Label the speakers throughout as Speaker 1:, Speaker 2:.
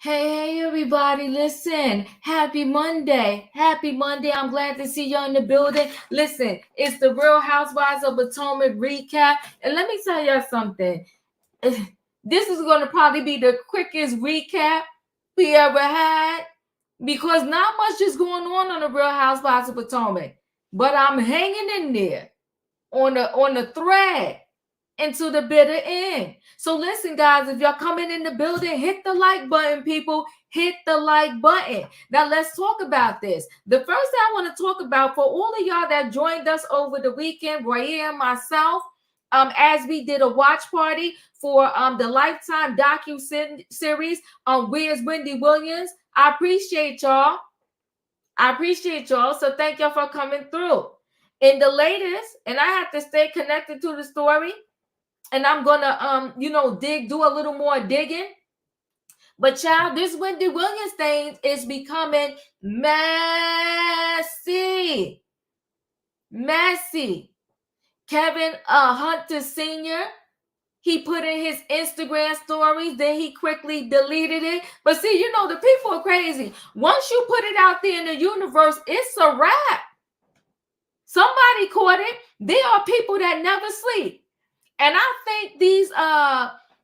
Speaker 1: Hey, everybody, listen. Happy Monday. Happy Monday. I'm glad to see you in the building. Listen, it's the Real Housewives of Potomac recap. And let me tell you something. This is going to probably be the quickest recap we ever had because not much is going on the Real Housewives of Potomac. But I'm hanging in there on the thread into the bitter end. So listen, guys, if y'all coming in the building, hit the like button, people. Hit the like button. Now let's talk about this. The first thing I want to talk about for all of y'all that joined us over the weekend, Roya and myself, as we did a watch party for the Lifetime docu-series on Where's Wendy Williams. I appreciate y'all. So thank y'all for coming through. In the latest, and I have to stay connected to the story, and I'm gonna do a little more digging. But child, this Wendy Williams thing is becoming messy. Kevin Hunter Sr., he put in his Instagram stories, then he quickly deleted it. But see, the people are crazy. Once you put it out there in the universe, it's a wrap. Somebody caught it. There are people that never sleep. And I think these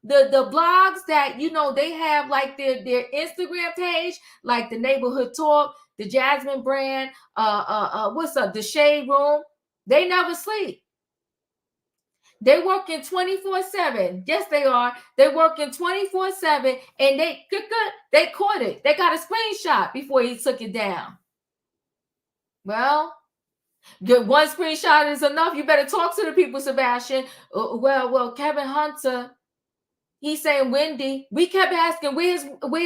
Speaker 1: the blogs that they have like their Instagram page, like the Neighborhood Talk, the Jasmine Brand, the Shade Room, they never sleep. They working 24/7. Yes, they are. They working 24/7, and they caught it. They got a screenshot before he took it down. Well, one screenshot is enough. You better talk to the people, Sebastian. Well, Kevin Hunter, he's saying Wendy. We kept asking, where's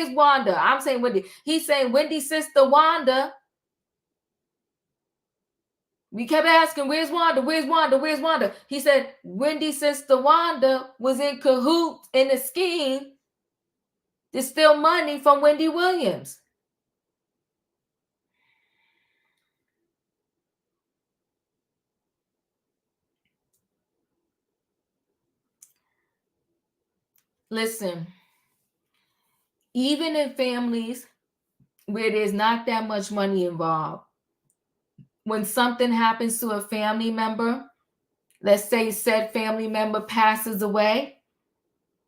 Speaker 1: Wanda? I'm saying Wendy. He's saying Wendy's sister Wanda. We kept asking, where's Wanda? He said Wendy's sister Wanda was in cahoots in a scheme to steal money from Wendy Williams. Listen, even in families where there's not that much money involved, when something happens to a family member, let's say said family member passes away,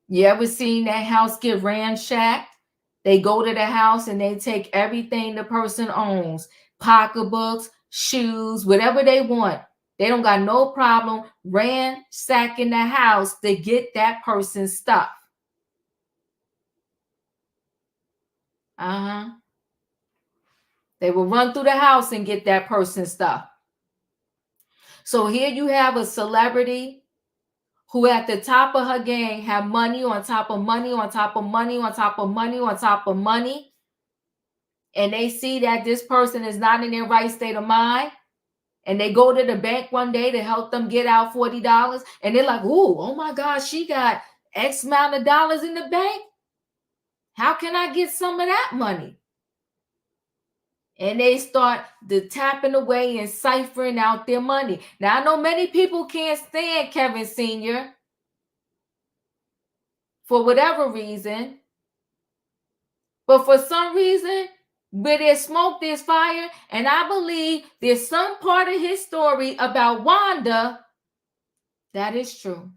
Speaker 1: you ever seen that house get ransacked? They go to the house and they take everything the person owns, pocketbooks, shoes, whatever they want. They don't got no problem ransacking the house to get that person's stuff. They will run through the house and get that person's stuff. So here you have a celebrity who at the top of her game have money on top of money on top of money on top of money on top of money. And they see that this person is not in their right state of mind. And they go to the bank one day to help them get out $40. And they're like, oh my gosh, she got X amount of dollars in the bank. How can I get some of that money? And they start tapping away and ciphering out their money. Now, I know many people can't stand Kevin Sr. for whatever reason. But for some reason, where there's smoke, there's fire. And I believe there's some part of his story about Wanda that is true.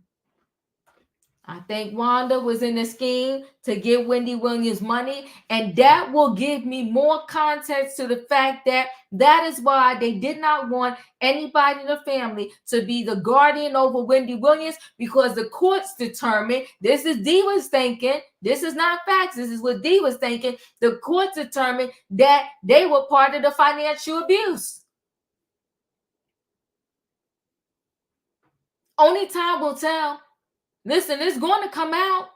Speaker 1: I think Wanda was in the scheme to get Wendy Williams money, and that will give me more context to the fact that that is why they did not want anybody in the family to be the guardian over Wendy Williams, because the courts determined, this is Dee was thinking, this is not facts, this is what Dee was thinking, the courts determined that they were part of the financial abuse. Only time will tell. Listen, it's going to come out.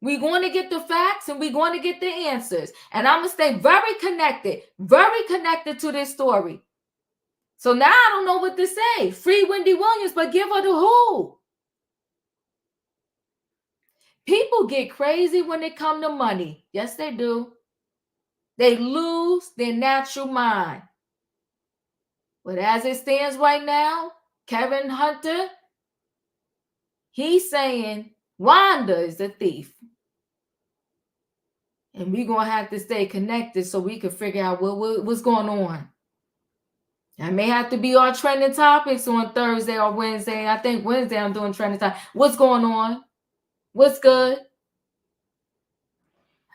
Speaker 1: We're going to get the facts and we're going to get the answers. And I'm going to stay very connected to this story. So now I don't know what to say. Free Wendy Williams, but give her the who. People get crazy when they come to money. Yes, they do. They lose their natural mind. But as it stands right now, Kevin Hunter, he's saying Wanda is the thief. And we're going to have to stay connected so we can figure out what's going on. That may have to be our trending topics on Thursday or Wednesday. I think Wednesday I'm doing trending topics. What's going on? What's good?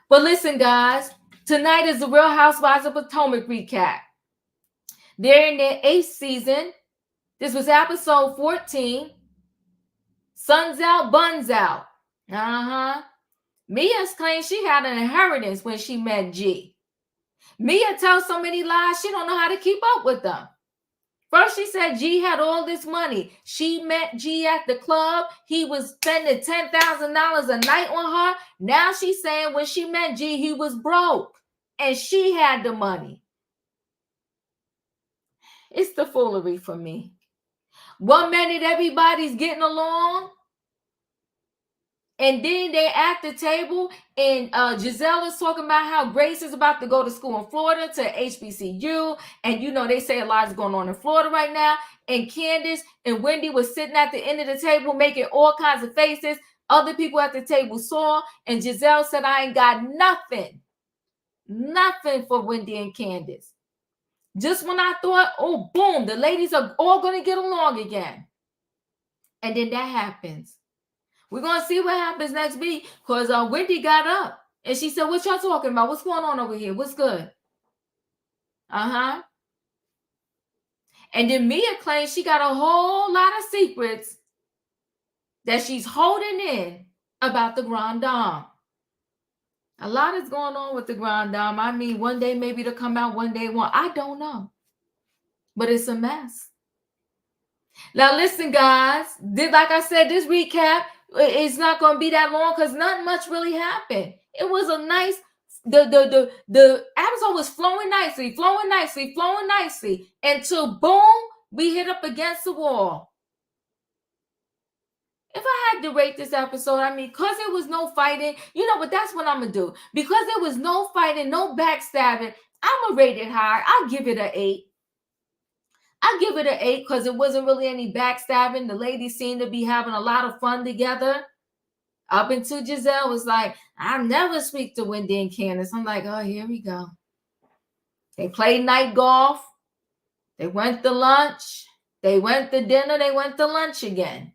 Speaker 1: But listen, guys, tonight is the Real Housewives of Potomac recap. They're in their 8th season. This was episode 14. Suns out, buns out. Mia's claims she had an inheritance when she met G. Mia tells so many lies, she don't know how to keep up with them. First, she said G had all this money. She met G at the club. He was spending $10,000 a night on her. Now she's saying when she met G, he was broke and she had the money. It's the foolery for me. 1 minute, everybody's getting along. And then they're at the table, and Giselle is talking about how Grace is about to go to school in Florida to HBCU. And, you know, they say a lot is going on in Florida right now. And Candace and Wendy was sitting at the end of the table making all kinds of faces. Other people at the table saw, and Giselle said, I ain't got nothing for Wendy and Candace. Just when I thought, oh, boom, the ladies are all going to get along again. And then that happens. We're going to see what happens next week, because Wendy got up and she said, what y'all talking about? What's going on over here? What's good? And then Mia claims she got a whole lot of secrets that she's holding in about the Grand Dame. A lot is going on with the Grand Dame. I mean, one day maybe it'll come out, one day it won't. I don't know. But it's a mess. Now, listen, guys. Like I said, this recap, it's not going to be that long because not much really happened. It was a nice, the episode was flowing nicely until boom, we hit up against the wall. If I had to rate this episode, I mean, because there was no fighting, you know, but that's what I'm going to do. Because there was no fighting, no backstabbing, I'm going to rate it higher. I'll give it an 8. I'll give it an 8 because it wasn't really any backstabbing. The ladies seemed to be having a lot of fun together. Up until Giselle was like, I never speak to Wendy and Candace. I'm like, oh, here we go. They played night golf. They went to lunch. They went to dinner. They went to lunch again.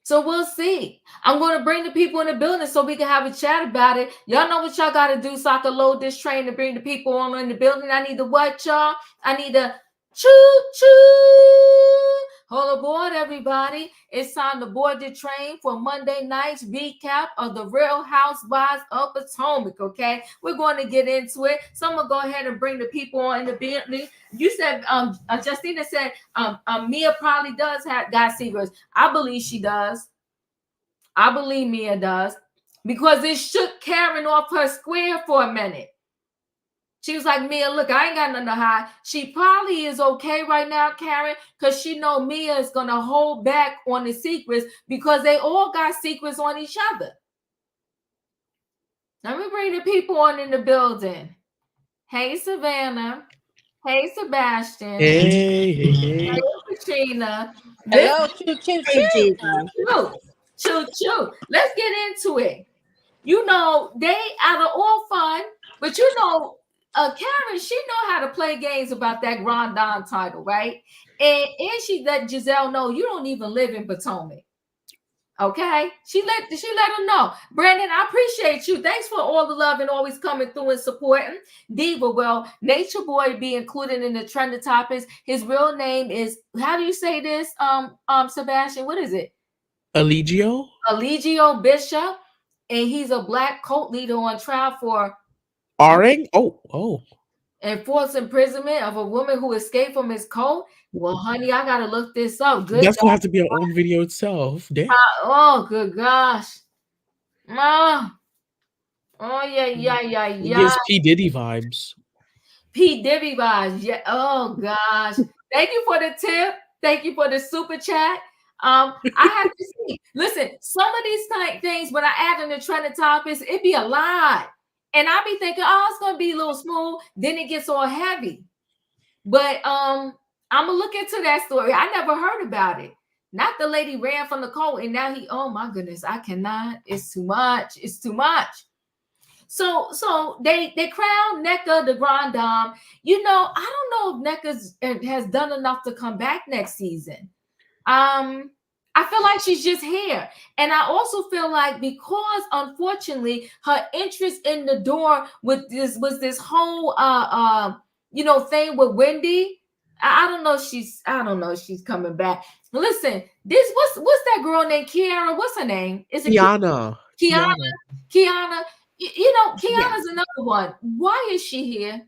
Speaker 1: So we'll see. I'm going to bring the people in the building so we can have a chat about it. Y'all know what y'all got to do so I can load this train to bring the people on in the building. I need to what, y'all? I need to choo-choo. Hold aboard, everybody. It's time to board the train for Monday night's recap of the Real Housewives of Potomac, okay? We're going to get into it. So I'm going to go ahead and bring the people on in the building. You said, Justina said, Mia probably does have got secrets. I believe she does. I believe Mia does. Because it shook Karen off her square for a minute. She was like, Mia, look, I ain't got nothing to hide. She probably is okay right now, Karen, because she know Mia is going to hold back on the secrets because they all got secrets on each other. Let me bring the people on in the building. Hey, Savannah. Hey, Sebastian.
Speaker 2: Hey.
Speaker 1: Katrina.
Speaker 3: Hello, choo-choo.
Speaker 1: Choo-choo. Let's get into it. You know, they out of all fun, but you know, Karen, she know how to play games about that Grand Dame title, right? And she let Giselle know you don't even live in Potomac. Okay, she let him know. Brandon, I appreciate you. Thanks for all the love and always coming through and supporting. Diva, well, Nature Boy be included in the trending topics. His real name is, how do you say this? Sebastian, what is it?
Speaker 2: Eligio
Speaker 1: Bishop, and he's a black cult leader on trial for
Speaker 2: Aring. Oh.
Speaker 1: enforced imprisonment of a woman who escaped from his cult. Well, honey, I gotta look this up. Good.
Speaker 2: That's gonna have to be our own video itself. Damn.
Speaker 1: Oh, good gosh. Oh yeah.
Speaker 2: It gives P. Diddy vibes.
Speaker 1: P. Diddy vibes. Yeah. Oh gosh. Thank you for the tip. Thank you for the super chat. I have to see. Listen, some of these type things when I add in the trending topics, it be a lot. And I be thinking, oh, it's gonna be a little smooth. Then it gets all heavy. But I'm gonna look into that story. I never heard about it. Not the lady ran from the cult, and now oh my goodness, I cannot. It's too much. It's too much. So they crowned Nneka the Grand Dame. You know, I don't know if Nneka has done enough to come back next season. I feel like she's just here. And I also feel like because unfortunately her interest in the door with this was this whole thing with Wendy. I don't know if she's coming back. Listen, what's that girl named Kiara? What's her name? Is it
Speaker 2: Kiana?
Speaker 1: Kiana. Kiana's another one. Why is she here?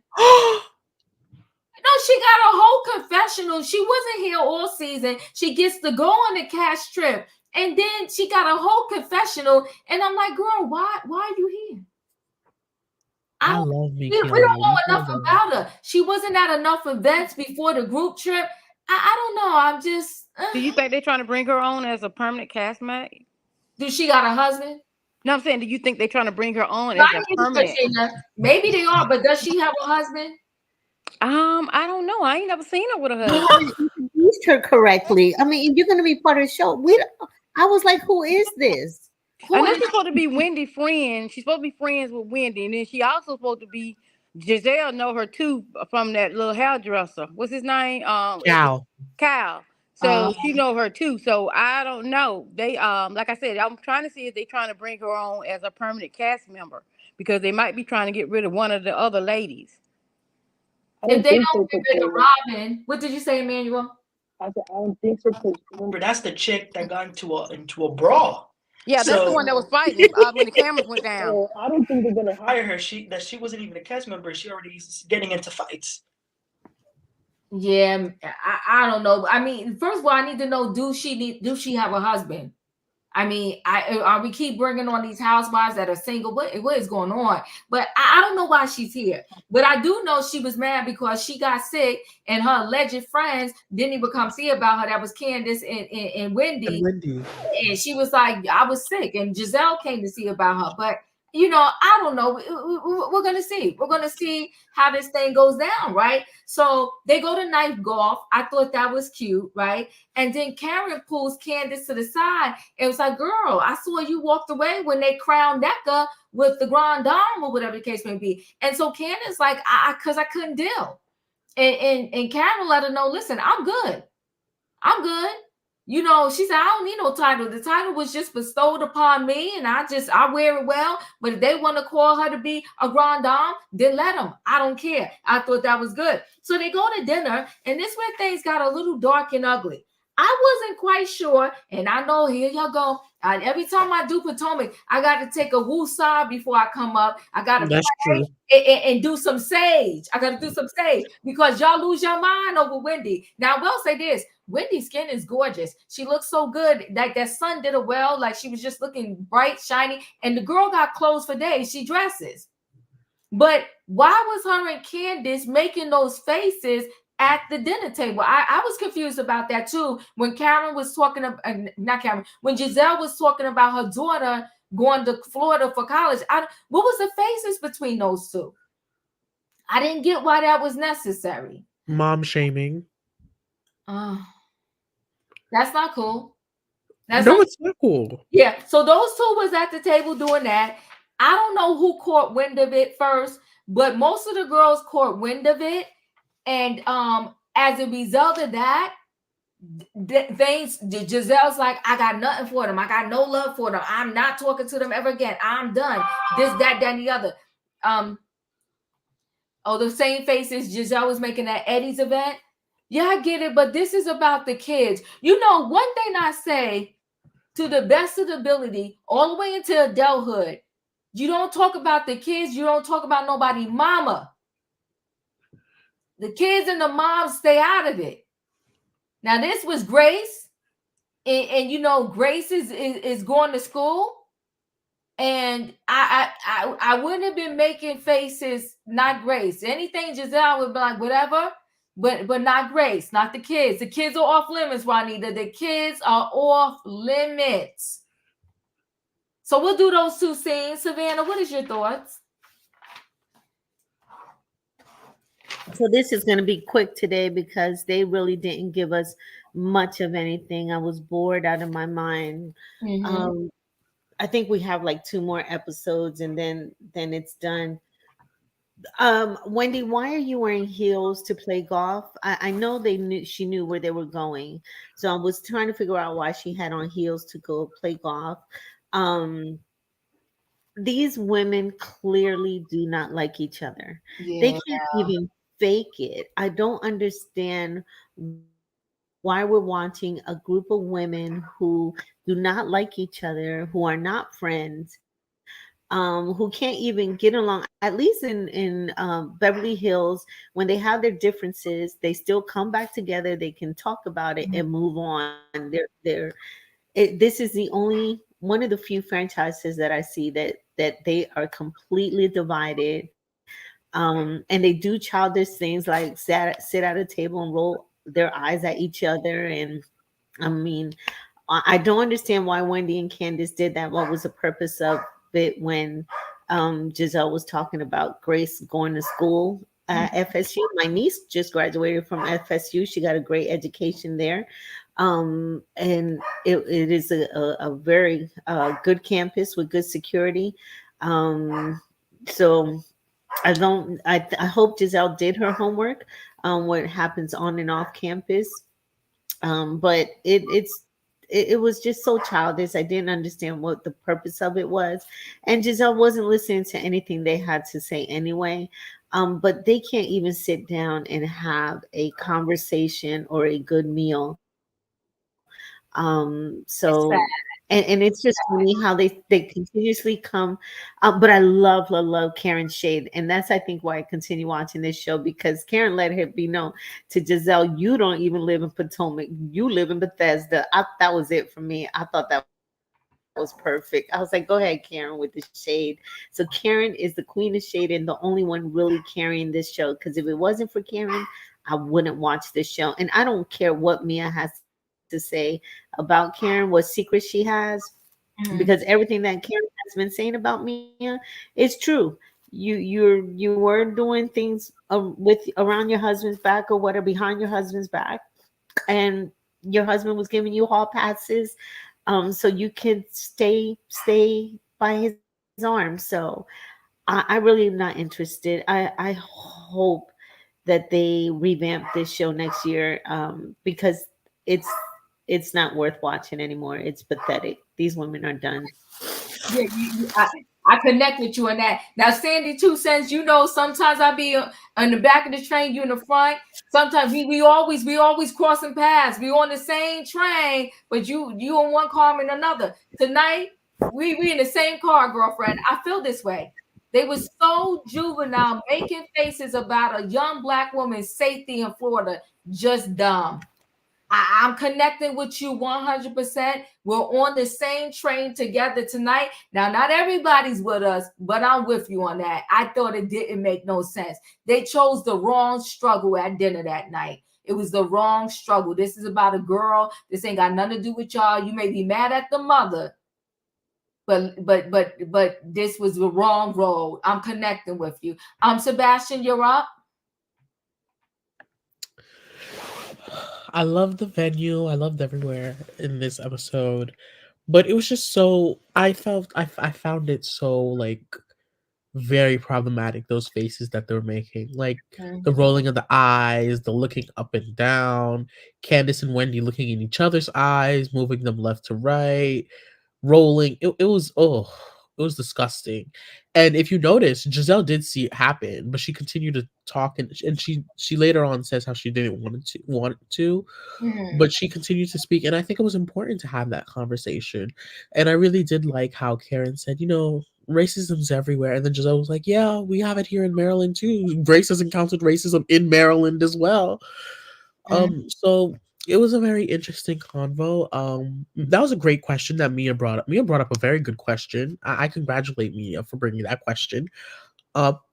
Speaker 1: No, she got a whole confessional. She wasn't here all season. She gets to go on the cash trip, and then she got a whole confessional. And I'm like, girl, why are you here?
Speaker 2: I love me.
Speaker 1: We don't know enough about her. She wasn't at enough events before the group trip. I don't know. I'm just.
Speaker 3: Do you think they're trying to bring her on as a permanent castmate?
Speaker 1: Do she got a husband?
Speaker 3: No, I'm saying, do you think they're trying to bring her on as a permanent?
Speaker 1: Maybe they are, but does she have a husband?
Speaker 3: I don't know. I ain't never seen her with a husband.
Speaker 4: Used her correctly. I mean, if you're going to be part of the show, I was like, who is this?
Speaker 3: I know she's supposed to be Wendy's friend. She's supposed to be friends with Wendy, and then she also supposed to be Giselle. Know her too from that little hairdresser. What's his name? Cal. So she know her too. So I don't know. They like I said, I'm trying to see if they're trying to bring her on as a permanent cast member because they might be trying to get rid of one of the other ladies.
Speaker 1: If they don't get rid of Robin, what did you say, Emmanuel?
Speaker 5: I don't think so. Remember, that's the chick that got into a brawl.
Speaker 3: Yeah, that's the one that was fighting when the cameras went down.
Speaker 5: So I don't think they're gonna hire her. She wasn't even a cast member. She already is getting into fights.
Speaker 1: Yeah, I don't know. I mean, first of all, I need to know: do she have a husband? I mean, we keep bringing on these housewives that are single. What is going on? But I don't know why she's here. But I do know she was mad because she got sick and her alleged friends didn't even come see about her. That was Candace and Wendy. And she was like, I was sick. And Giselle came to see about her. But, I don't know. We're going to see. We're going to see how this thing goes down, right? So they go to knife golf. I thought that was cute, right? And then Karen pulls Candace to the side. It was like, girl, I saw you walked away when they crowned Nneka with the Grand Dame or whatever the case may be. And so Candace, like, because I couldn't deal. And Karen let her know, listen, I'm good. I'm good. She said, I don't need no title. The title was just bestowed upon me, and I wear it well. But if they want to call her to be a Grand Dame, then let them. I don't care. I thought that was good. So they go to dinner, and this is where things got a little dark and ugly. I wasn't quite sure, and I know here y'all go. Every time I do Potomac, I got to take a woosah before I come up. I got to pray and do some sage. I got to do some sage because y'all lose your mind over Wendy. Now, I will say this. Wendy's skin is gorgeous. She looks so good. Like that sun did her well. Like she was just looking bright, shiny. And the girl got clothes for days. She dresses. But why was her and Candace making those faces at the dinner table? I was confused about that too. When Karen was talking about, not Karen, when Giselle was talking about her daughter going to Florida for college, what was the faces between those two? I didn't get why that was necessary.
Speaker 2: Mom shaming.
Speaker 1: That's not cool.
Speaker 2: It's not cool.
Speaker 1: Yeah, so those two was at the table doing that. I don't know who caught wind of it first, but most of the girls caught wind of it. And as a result of that, things. Giselle's like, I got nothing for them. I got no love for them. I'm not talking to them ever again. I'm done. This, that, and the other. The same faces Giselle was making at Eddie's event. Yeah, I get it, but this is about the kids. You know, one thing I say, to the best of the ability, all the way into adulthood, you don't talk about the kids. You don't talk about nobody mama. The kids and the moms stay out of it. Now, this was Grace, and you know, Grace is going to school, and I wouldn't have been making faces, not Grace. Anything Giselle would be like, whatever, but not Grace, not the kids. The kids are off limits, Juanita. The kids are off limits. So we'll do those two scenes. Savannah, what is your thoughts?
Speaker 4: So this is going to be quick today because they really didn't give us much of anything. I was bored out of my mind.
Speaker 1: Mm-hmm.
Speaker 4: I think we have like 2 more episodes and then it's done. Wendy, why are you wearing heels to play golf? I know she knew where they were going. So I was trying to figure out why she had on heels to go play golf. These women clearly do not like each other.
Speaker 1: Yeah.
Speaker 4: They can't even fake it. I don't understand why we're watching a group of women who do not like each other, who are not friends, who can't even get along. At least in Beverly Hills, when they have their differences, they still come back together. They can talk about it and move on. This is the only one of the few franchises that I see that they are completely divided. And they do childish things like sit at a table and roll their eyes at each other. And I mean, I don't understand why Wendy and Candace did that. What was the purpose of it when Giselle was talking about Grace going to school at FSU? My niece just graduated from FSU. She got a great education there. And it is a very good campus with good security. So I hope Giselle did her homework on what happens on and off campus. But it was just so childish. I didn't understand what the purpose of it was. And Giselle wasn't listening to anything they had to say anyway. But they can't even sit down and have a conversation or a good meal. So and it's just funny how they continuously come. But I love Karen Shade, and that's I think why I continue watching this show, because Karen let it be known to Giselle, you don't even live in Potomac, you live in Bethesda. That was it for me. I thought that was perfect. I was like, go ahead, Karen, with the shade. So Karen is the queen of shade and the only one really carrying this show, because if it wasn't for Karen, I wouldn't watch this show. And I don't care what Mia has to say about Karen, what secrets she has, because everything that Karen has been saying about Mia is true. You were doing things with around your husband's back or whatever, behind your husband's back, and your husband was giving you hall passes, so you could stay by his arm. So I really am not interested. I hope that they revamp this show next year, because it's not worth watching anymore. It's pathetic. These women are done.
Speaker 1: Yeah, I connect with you on that. Now, Sandy, 2 cents. You know, sometimes I be on the back of the train, you in the front. Sometimes we always crossing paths. We on the same train, but you in one car, I'm in another. Tonight, we in the same car, girlfriend. I feel this way. They were so juvenile, making faces about a young Black woman's safety in Florida. Just dumb. I'm connecting with you 100%. We're on the same train together tonight. Now, not everybody's with us, but I'm with you on that. I thought it didn't make no sense. They chose the wrong struggle at dinner that night. It was the wrong struggle. This is about a girl. This ain't got nothing to do with y'all. You may be mad at the mother, but this was the wrong road. I'm connecting with you. Sebastian, you're up.
Speaker 2: I love the venue. I loved everywhere in this episode, but it was just so. I found it so like very problematic, those faces that they're making. Like the
Speaker 1: Mhm.
Speaker 2: rolling of the eyes, the looking up and down, Candace and Wendy looking in each other's eyes, moving them left to right, rolling. It was disgusting. And if you notice, Giselle did see it happen, but she continued to talk, and she later on says how she didn't want to,
Speaker 1: Mhm.
Speaker 2: but she continued to speak, and I think it was important to have that conversation. And I really did like how Karen said, racism's everywhere, and then Giselle was like, yeah, we have it here in Maryland too. Race has encountered racism in Maryland as well. So it was a very interesting convo. That was a great question that Mia brought up. Mia brought up a very good question. I congratulate Mia for bringing that question up.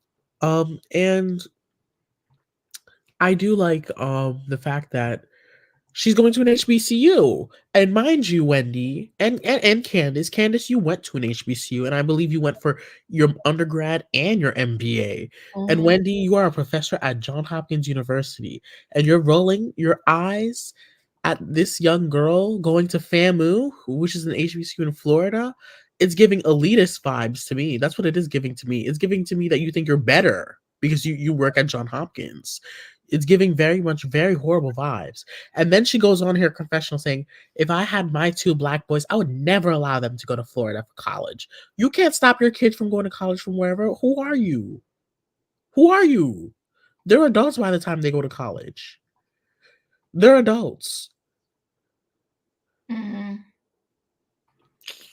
Speaker 2: And I do like the fact that she's going to an HBCU. And mind you, Wendy and Candace. Candace, you went to an HBCU, and I believe you went for your undergrad and your MBA. And
Speaker 1: Mhm.
Speaker 2: Wendy, you are a professor at Johns Hopkins University, and you're rolling your eyes at this young girl going to FAMU, which is an HBCU in Florida. It's giving elitist vibes to me. That's what it is giving to me. It's giving to me that you think you're better because you work at Johns Hopkins. It's giving very much very horrible vibes. And then she goes on her confessional saying, if I had my two black boys, I would never allow them to go to Florida for college. You can't stop your kids from going to college from wherever. Who are you? Who are you? They're adults by the time they go to college. They're adults.
Speaker 1: Mhm.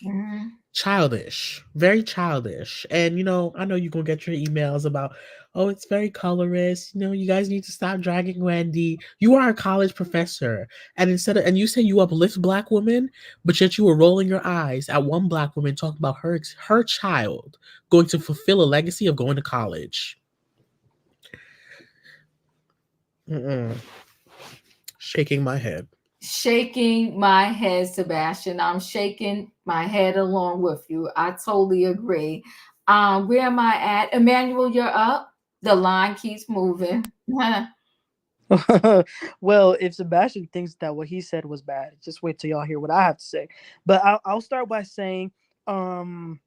Speaker 1: Mhm.
Speaker 2: Childish. Very childish. And I know you're gonna get your emails about, oh, it's very colorist. You guys need to stop dragging Wendy. You are a college professor. And you say you uplift black women, but yet you were rolling your eyes at one black woman talking about her child going to fulfill a legacy of going to college. Mm-mm. Shaking my head.
Speaker 1: Shaking my head, Sebastian. I'm shaking my head along with you. I totally agree. Where am I at? Emmanuel, you're up. The line keeps moving.
Speaker 5: Well, if Sebastian thinks that what he said was bad, just wait till y'all hear what I have to say. But I'll start by saying, um,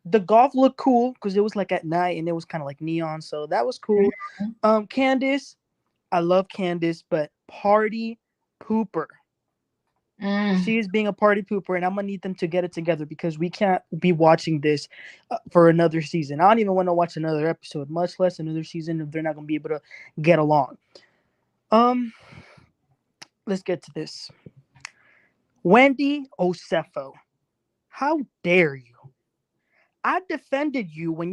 Speaker 5: the golf looked cool because it was like at night and it was kind of like neon, so that was cool. Candace, I love Candace, but party pooper.
Speaker 1: Mm.
Speaker 5: She is being a party pooper, and I'm gonna need them to get it together because we can't be watching this for another season. I don't even want to watch another episode, much less another season if they're not gonna be able to get along. Um, let's get to this. Wendy Osefo, how dare you? I defended you when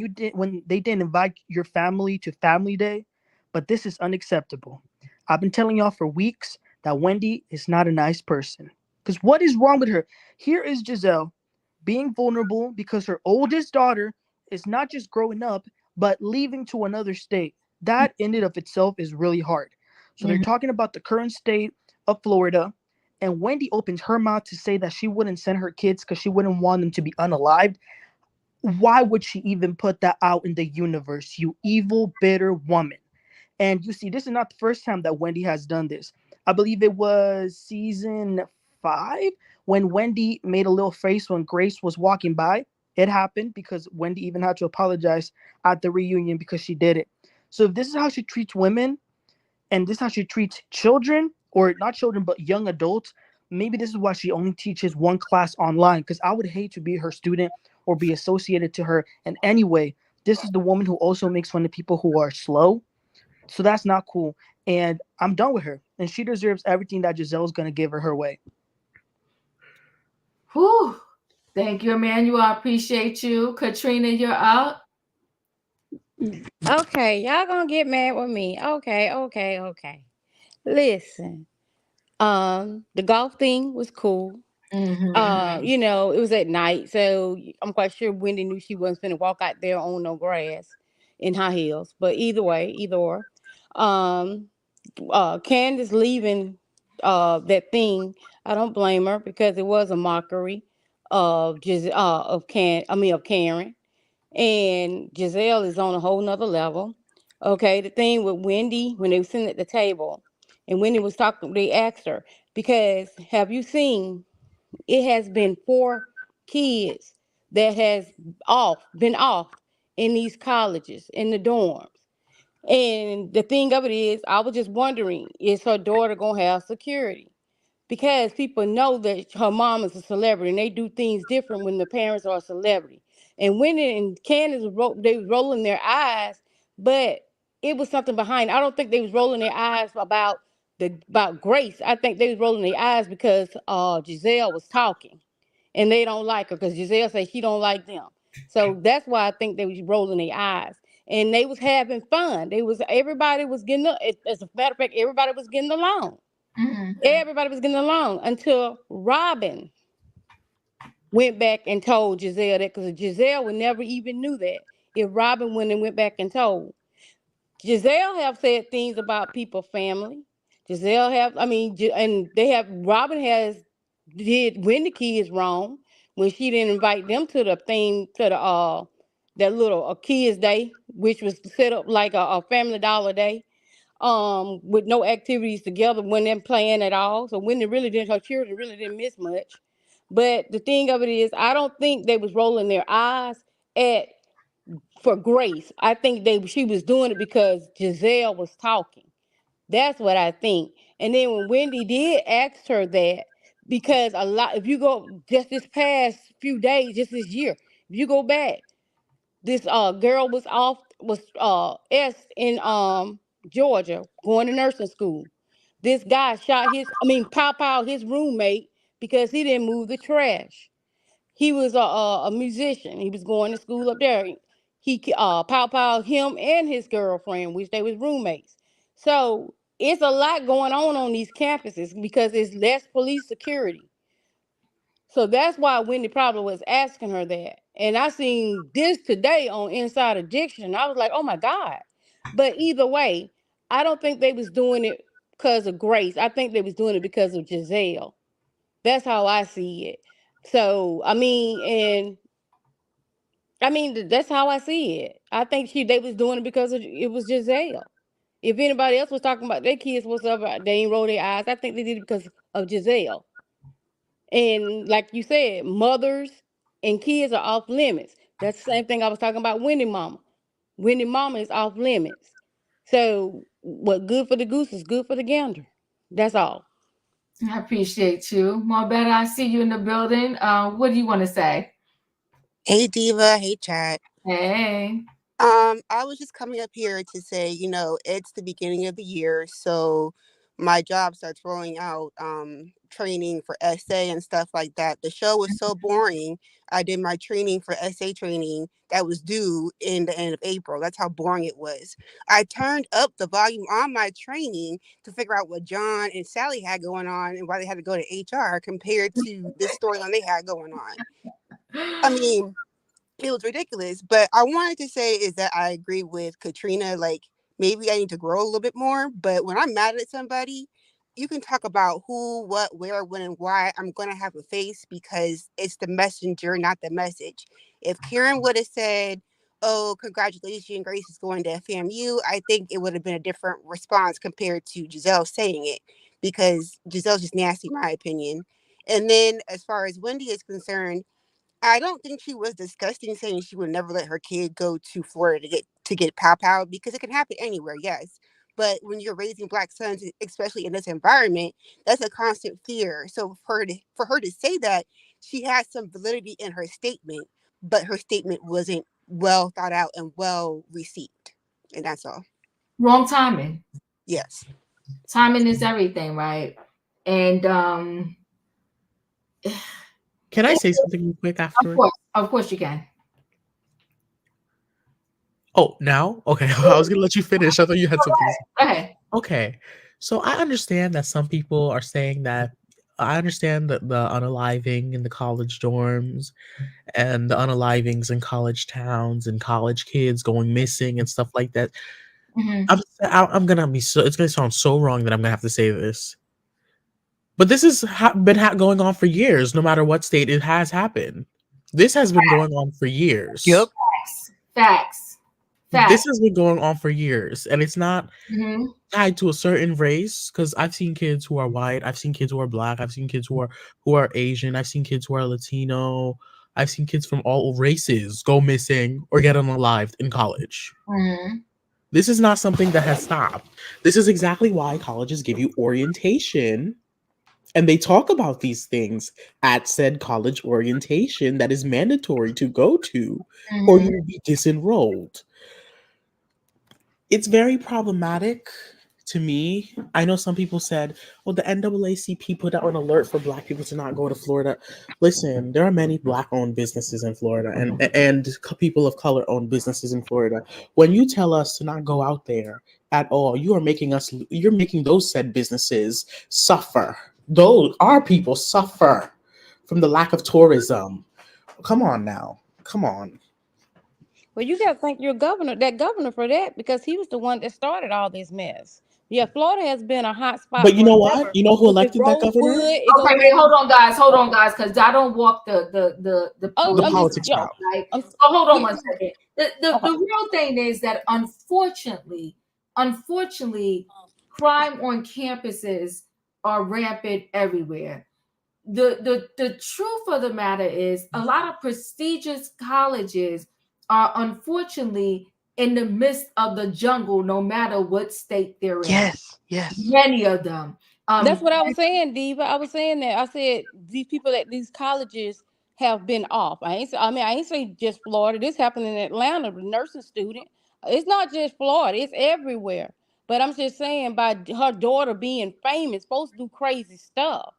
Speaker 5: they didn't invite your family to Family Day, but this is unacceptable. I've been telling y'all for weeks that Wendy is not a nice person. Because what is wrong with her? Here is Giselle being vulnerable because her oldest daughter is not just growing up, but leaving to another state. That in and of itself is really hard. So they're
Speaker 1: Mhm.
Speaker 5: talking about the current state of Florida, and Wendy opens her mouth to say that she wouldn't send her kids because she wouldn't want them to be unalived. Why would she even put that out in the universe, you evil, bitter woman? And you see, this is not the first time that Wendy has done this. I believe it was season 5 when Wendy made a little face when Grace was walking by. It happened because Wendy even had to apologize at the reunion because she did it. So if this is how she treats women, and this is how she treats children, or not children but young adults, maybe this is why she only teaches one class online, because I would hate to be her student or be associated to her in any way. This is the woman who also makes fun of people who are slow, so that's not cool. And I'm done with her, and she deserves everything that Giselle's going to give her way.
Speaker 1: Whew. Thank you, Emmanuel. I appreciate you. Katrina, you're up.
Speaker 3: Okay, y'all gonna get mad with me. Okay. Listen, the golf thing was cool.
Speaker 1: Mm-hmm.
Speaker 3: It was at night, so I'm quite sure Wendy knew she wasn't gonna walk out there on no grass in high heels. But either way, either or. Um, Candace leaving that thing, I don't blame her because it was a mockery of Karen. And Giselle is on a whole nother level. Okay, the thing with Wendy when they were sitting at the table, and Wendy was talking, they asked her because have you seen? It has been 4 kids that has been off in these colleges, in the dorms. And the thing of it is, I was just wondering, is her daughter going to have security? Because people know that her mom is a celebrity and they do things different when the parents are a celebrity. And Wendy and Candace, they was rolling their eyes, but it was something behind. I don't think they was rolling their eyes about Grace. I think they was rolling their eyes because Giselle was talking and they don't like her because Giselle said she don't like them. So that's why I think they was rolling their eyes. And they was having fun. Everybody was getting, as a matter of fact, everybody was getting along. Everybody was getting along until Robin went back and told Giselle that, because Giselle would never even knew that if Robin went back and told. Giselle have said things about people's family. Giselle have, I mean, and they have, Robin has did Wendy kids wrong when she didn't invite them to the thing, to the that little kids day, which was set up like a family dollar day, with no activities together when they're playing at all. So Wendy really didn't, her children really didn't miss much. But the thing of it is, I don't think they was rolling their eyes at for Grace. I think she was doing it because Giselle was talking. That's what I think. And then when Wendy did ask her that, because a lot, if you go just this past few days, just this year, if you go back, this girl was in Georgia going to nursing school. This guy pow his roommate because he didn't move the trash. He was a musician. He was going to school up there. He pow him and his girlfriend, which they was roommates. So it's a lot going on these campuses because it's less police security. So that's why Wendy probably was asking her that. And I seen this today on Inside Addiction. I was like, oh my God. But either way, I don't think they was doing it because of Grace. I think they was doing it because of Giselle. That's how I see it. So, that's how I see it. I think they was doing it because it was Giselle. If anybody else was talking about their kids, whatsoever, they ain't roll their eyes. I think they did it because of Giselle. And like you said, mothers and kids are off limits. That's the same thing I was talking about Wendy Mama. Wendy Mama is off limits. So what good for the goose is good for the gander. That's all.
Speaker 1: I appreciate you. Marbetta, I see you in the building. What do you want to say?
Speaker 6: Hey Diva, hey chat.
Speaker 1: Hey.
Speaker 6: I was just coming up here to say, it's the beginning of the year, so my job starts rolling out training for SA and stuff like that. The show was so boring. I did my training for SA training that was due in the end of April. That's how boring it was. I turned up the volume on my training to figure out what John and Sally had going on and why they had to go to HR compared to this storyline they had going on. I mean, it was ridiculous, but I wanted to say is that I agree with Katrina. Like, maybe I need to grow a little bit more, but when I'm mad at somebody, you can talk about who, what, where, when, and why. I'm going to have a face because it's the messenger, not the message. If Karen would have said, oh, congratulations, Grace is going to FAMU, I think it would have been a different response compared to Giselle saying it, because Giselle's just nasty, in my opinion. And then as far as Wendy is concerned, I don't think she was disgusting saying she would never let her kid go to Florida to get pow because it can happen anywhere, yes. But when you're raising Black sons, especially in this environment, that's a constant fear. So for her to say that, she has some validity in her statement, but her statement wasn't well thought out and well received. And that's all.
Speaker 1: Wrong timing.
Speaker 6: Yes.
Speaker 1: Timing is everything, right? And
Speaker 2: can I say something real quick afterwards?
Speaker 1: Of course you can.
Speaker 2: Oh, now? Okay. I was going to let you finish. I thought you had something.
Speaker 1: Okay.
Speaker 2: Okay. So I understand that some people are saying that. I understand that the unaliving in the college dorms and the unalivings in college towns and college kids going missing and stuff like that.
Speaker 1: Mm-hmm.
Speaker 2: I'm going to be so, it's going to sound so wrong that I'm going to have to say this. But this has been going on for years, no matter what state it has happened. This has been going on for years.
Speaker 5: Yep.
Speaker 1: Facts.
Speaker 2: This has been going on for years, and it's not
Speaker 1: mm-hmm.
Speaker 2: tied to a certain race. Because I've seen kids who are white, I've seen kids who are Black, I've seen kids who are Asian, I've seen kids who are Latino, I've seen kids from all races go missing or get unalived in college.
Speaker 1: Mm-hmm.
Speaker 2: This is not something that has stopped. This is exactly why colleges give you orientation, and they talk about these things at said college orientation that is mandatory to go to, or you will be disenrolled. It's very problematic to me. I know some people said, well, the NAACP put out an alert for Black people to not go to Florida. Listen, there are many Black-owned businesses in Florida and people of color-owned businesses in Florida. When you tell us to not go out there at all, you're making those said businesses suffer. Our people suffer from the lack of tourism. Come on now. Come on.
Speaker 3: Well, you got to thank that governor for that, because he was the one that started all this mess. Yeah, Florida has been a hot spot.
Speaker 2: But you know
Speaker 3: forever.
Speaker 2: what? You know who
Speaker 3: With
Speaker 2: elected that governor?
Speaker 1: Okay, wait, hold on, guys, because I don't walk the
Speaker 2: politics route.
Speaker 1: Right? So hold on one second. The real thing is that unfortunately, crime on campuses are rampant everywhere. The truth of the matter is a lot of prestigious colleges are unfortunately in the midst of the jungle, no matter what state they're in.
Speaker 5: Yes.
Speaker 1: Many of them.
Speaker 3: That's what I was saying, Diva. I was saying that. I said these people at these colleges have been off. I ain't say just Florida. This happened in Atlanta, the nursing student. It's not just Florida, it's everywhere. But I'm just saying, by her daughter being famous, supposed to do crazy stuff.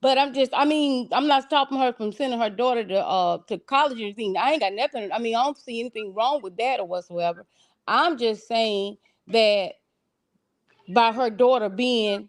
Speaker 3: But I'm not stopping her from sending her daughter to college or anything. I ain't got nothing. I don't see anything wrong with that or whatsoever. I'm just saying that by her daughter being,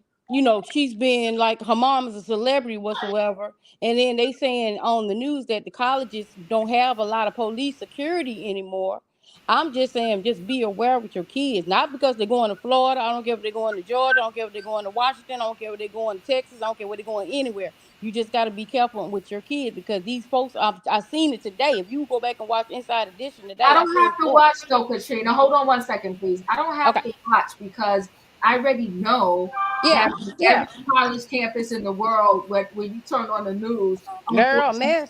Speaker 3: she's been like, her mom is a celebrity whatsoever. And then they saying on the news that the colleges don't have a lot of police security anymore. I'm just saying, just be aware with your kids. Not because they're going to Florida. I don't care if they're going to Georgia. I don't care if they're going to Washington. I don't care if they're going to Texas. I don't care where they're going anywhere. You just got to be careful with your kids, because these folks, I seen it today. If you go back and watch Inside Edition today,
Speaker 1: I don't have to watch though, Katrina. Hold on one second, please. I don't have to watch because I already know that every college campus in the world, when you turn on the news,
Speaker 3: girl, mess.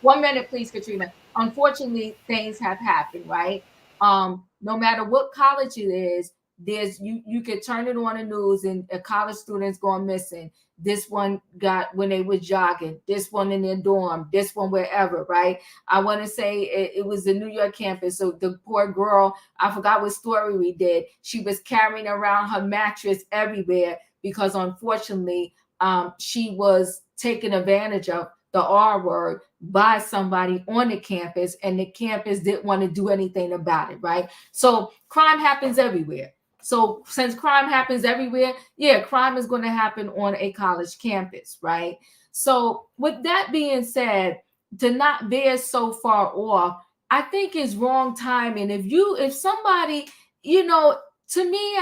Speaker 1: 1 minute, please, Katrina. Unfortunately, things have happened, right? No matter what college it is, you could turn it on the news and a college student's going missing. This one got when they were jogging, this one in their dorm, this one wherever, right? I want to say it was the New York campus. So the poor girl, I forgot what story we did. She was carrying around her mattress everywhere because unfortunately, she was taken advantage of, the R word, by somebody on the campus, and the campus didn't want to do anything about it, right? So crime happens everywhere. So since crime happens everywhere, crime is going to happen on a college campus, right? So with that being said, to not veer so far off, I think is wrong timing. If somebody, to me,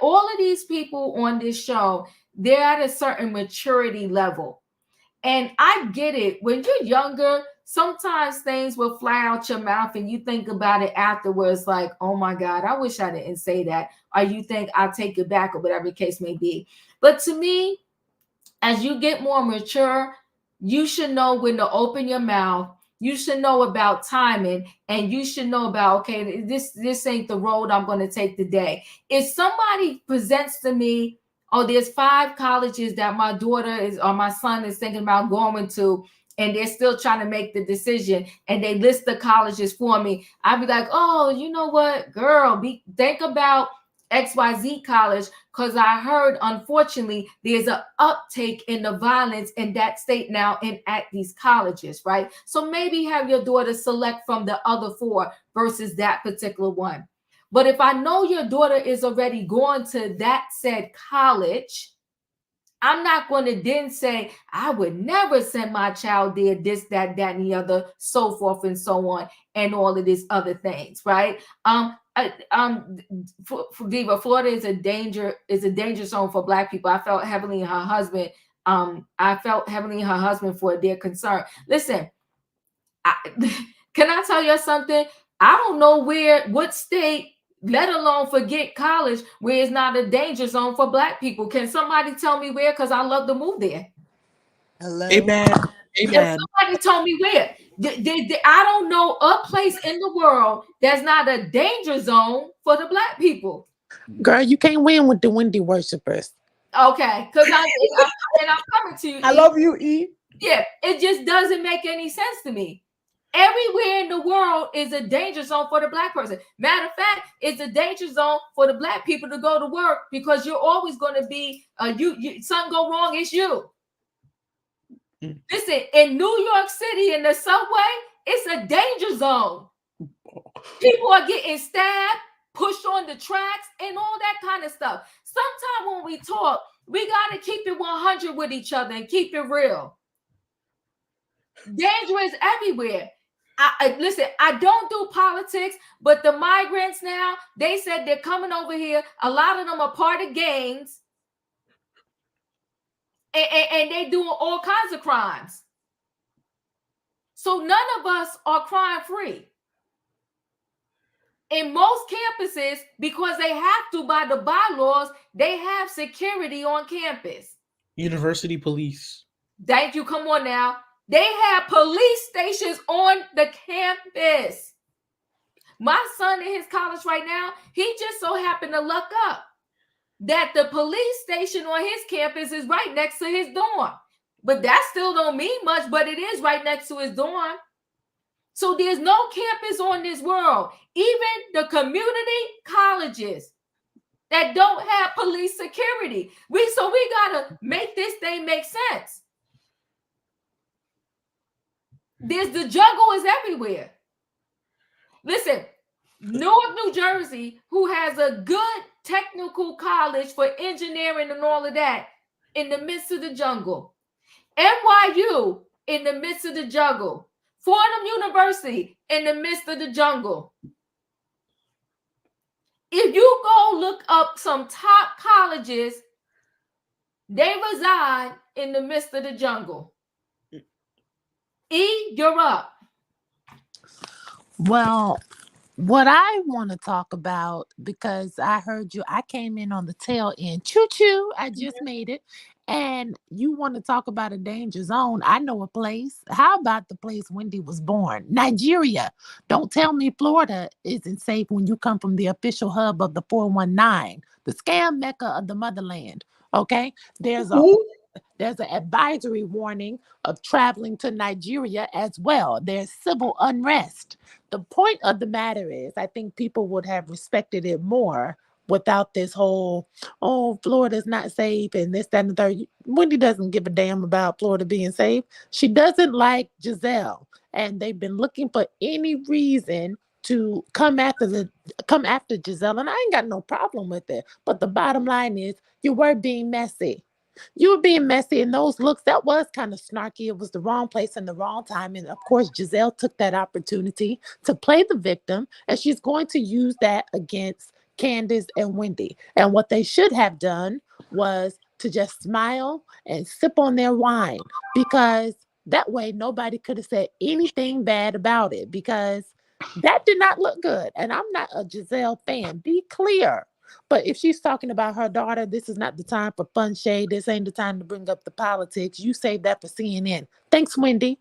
Speaker 1: all of these people on this show, they're at a certain maturity level. And I get it. When you're younger, sometimes things will fly out your mouth and you think about it afterwards like, oh my God, I wish I didn't say that. Or you think I'll take it back, or whatever the case may be. But to me, as you get more mature, you should know when to open your mouth. You should know about timing, and you should know about, okay, this ain't the road I'm going to take today. If somebody presents to me, oh, there's 5 colleges that my daughter or my son is thinking about going to, and they're still trying to make the decision, and they list the colleges for me, I'd be like, oh, you know what, girl, think about XYZ college, because I heard, unfortunately, there's an uptake in the violence in that state now and at these colleges, right? So maybe have your daughter select from the other 4 versus that particular one. But if I know your daughter is already going to that said college, I'm not going to then say, I would never send my child there, this, that, and the other, so forth and so on, and all of these other things, right? For Diva, Florida is a danger zone for Black people. I felt heavily in her husband. For their concern. Listen, can I tell you something? I don't know what state, let alone forget college, where it's not a danger zone for Black people. Can somebody tell me where? Because I love to move there.
Speaker 6: Hello.
Speaker 2: Amen. Amen.
Speaker 1: Somebody told me where. I don't know a place in the world that's not a danger zone for the Black people.
Speaker 7: Girl, you can't win with the Wendy worshippers.
Speaker 1: Okay, because I'm coming to you.
Speaker 5: I love you, E.
Speaker 1: Yeah, it just doesn't make any sense to me. Everywhere in the world is a danger zone for the Black person. Matter of fact, it's a danger zone for the Black people to go to work because you're always going to be you something go wrong, it's you. Listen, in New York City, in the subway, it's a danger zone. People are getting stabbed, pushed on the tracks, and all that kind of stuff. Sometimes when we talk, we got to keep it 100 with each other and keep it real. Danger is everywhere. Listen, I don't do politics, but the migrants now, they said they're coming over here. A lot of them are part of gangs. And they doing all kinds of crimes. So none of us are crime free. In most campuses, because they have to by the bylaws, they have security on campus.
Speaker 2: University police.
Speaker 1: Thank you. Come on now. They have police stations on the campus. My son in his college right now, he just so happened to luck up that the police station on his campus is right next to his dorm. But that still don't mean much, but it is right next to his dorm. So there's no campus on this world, even the community colleges that don't have police security. We gotta make this thing make sense. The juggle is everywhere. Listen, Newark, New Jersey, who has a good technical college for engineering and all of that, in the midst of the jungle. NYU in the midst of the jungle. Fordham University in the midst of the jungle. If you go look up some top colleges, they reside in the midst of the jungle. E, you're up.
Speaker 7: Well, what I want to talk about, because I heard you, I came in on the tail end. Choo-choo, I just made it. And you want to talk about a danger zone. I know a place. How about the place Wendy was born? Nigeria. Don't tell me Florida isn't safe when you come from the official hub of the 419, the scam mecca of the motherland. Okay? There's an advisory warning of traveling to Nigeria as well. There's civil unrest. The point of the matter is, I think people would have respected it more without this whole, oh, Florida's not safe and this, that, and the third. Wendy doesn't give a damn about Florida being safe. She doesn't like Giselle. And they've been looking for any reason to come after Giselle. And I ain't got no problem with it. But the bottom line is, you were being messy. You were being messy, and those looks, that was kind of snarky. It was the wrong place and the wrong time. And of course, Giselle took that opportunity to play the victim, and she's going to use that against Candace and Wendy. And what they should have done was to just smile and sip on their wine, because that way nobody could have said anything bad about it, because that did not look good. And I'm not a Giselle fan, be clear. But if she's talking about her daughter, this is not the time for fun shade. This ain't the time to bring up the politics. You save that for CNN. Thanks, Wendy.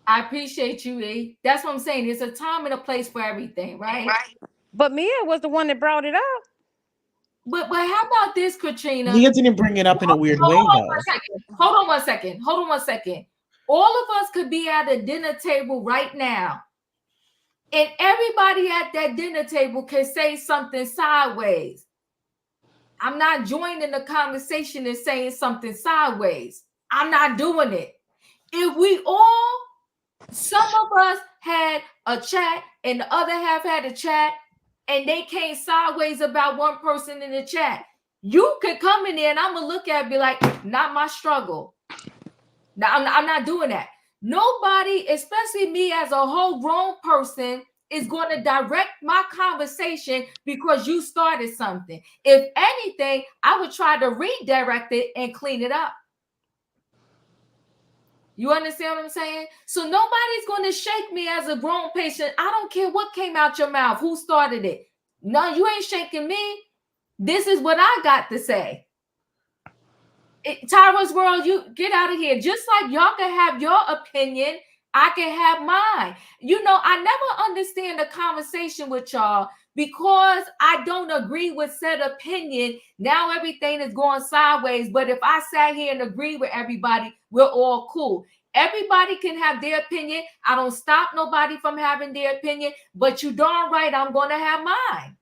Speaker 1: I appreciate you, E. That's what I'm saying. There's a time and a place for everything, right?
Speaker 3: But Mia was the one that brought it up.
Speaker 1: But how about this, Katrina?
Speaker 2: Mia didn't bring it up in a weird way, though.
Speaker 1: Hold on one second. All of us could be at a dinner table right now, and everybody at that dinner table can say something sideways. I'm not joining the conversation and saying something sideways. I'm not doing it. If we all, some of us had a chat and the other half had a chat, and they came sideways about one person in the chat, you could come in there and I'm going to look at it and be like, not my struggle. Now, I'm not doing that. Nobody, especially me as a whole grown person, is going to direct my conversation because you started something. If anything, I would try to redirect it and clean it up. You understand what I'm saying? So nobody's going to shake me as a grown patient. I don't care what came out your mouth, who started it. No, you ain't shaking me. This is what I got to say. Tyra's world, you get out of here. Just like y'all can have your opinion, I can have mine. You know, I never understand a conversation with y'all because I don't agree with said opinion. Now everything is going sideways. But if I sat here and agree with everybody, we're all cool. Everybody can have their opinion. I don't stop nobody from having their opinion, but you darn right I'm going to have mine.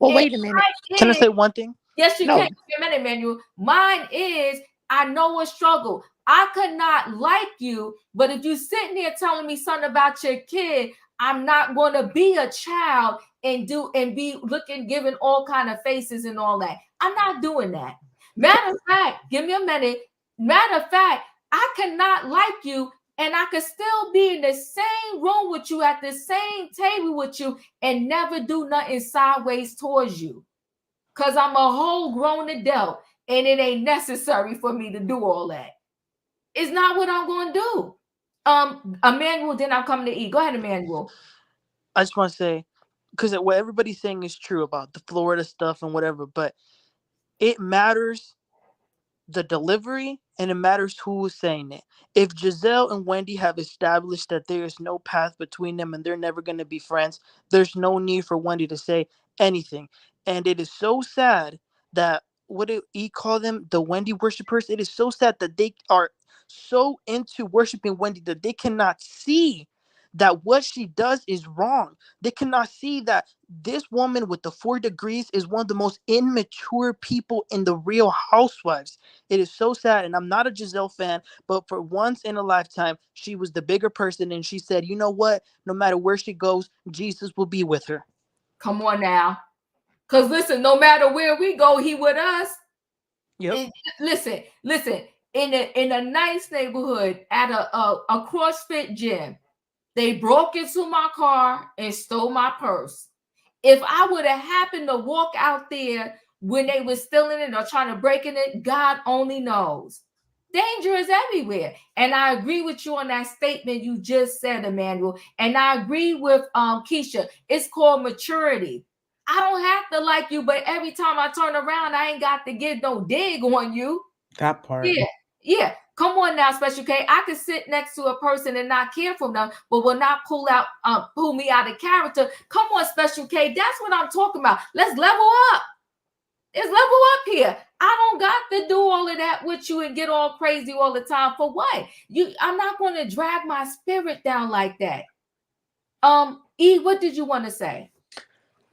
Speaker 7: Well,
Speaker 1: And
Speaker 7: wait a minute.
Speaker 5: Can I say one thing?
Speaker 1: Yes, you
Speaker 7: No.
Speaker 1: can. Give me a minute, Manuel. Mine is, I know a struggle. I could not like you, but if you sitting there telling me something about your kid, I'm not going to be a child and be looking, giving all kind of faces and all that. I'm not doing that. Matter of fact, give me a minute. Matter of fact, I cannot like you, and I could still be in the same room with you, at the same table with you, and never do nothing sideways towards you. Because I'm a whole grown adult, and it ain't necessary for me to do all that. It's not what I'm going to do. Emmanuel, then I'm coming to E. Go ahead, Emmanuel.
Speaker 5: I just want to say, because what everybody's saying is true about the Florida stuff and whatever, but it matters the delivery, and it matters who is saying it. If Giselle and Wendy have established that there is no path between them and they're never going to be friends, there's no need for Wendy to say anything. And it is so sad that, what do you call them, the Wendy worshipers? It is so sad that they are so into worshiping Wendy that they cannot see that what she does is wrong. They cannot see that this woman with the 4 degrees is one of the most immature people in the Real Housewives. It is so sad, and I'm not a Giselle fan, but for once in a lifetime, she was the bigger person, and she said, you know what? No matter where she goes, Jesus will be with her.
Speaker 1: Come on now. Because listen, no matter where we go, he with us.
Speaker 5: Yep.
Speaker 1: Listen. In a nice neighborhood, at a CrossFit gym, they broke into my car and stole my purse. If I would have happened to walk out there when they were stealing it or trying to break in it, God only knows. Danger is everywhere. And I agree with you on that statement you just said, Emmanuel. And I agree with Keisha. It's called maturity. I don't have to like you, but every time I turn around, I ain't got to get no dig on you.
Speaker 2: That part.
Speaker 1: Yeah. Come on now, Special K. I could sit next to a person and not care for them, but will not pull me out of character. Come on, Special K. That's what I'm talking about. Let's level up. Let's level up here. I don't got to do all of that with you and get all crazy all the time. For what? I'm not going to drag my spirit down like that. E, what did you want to say?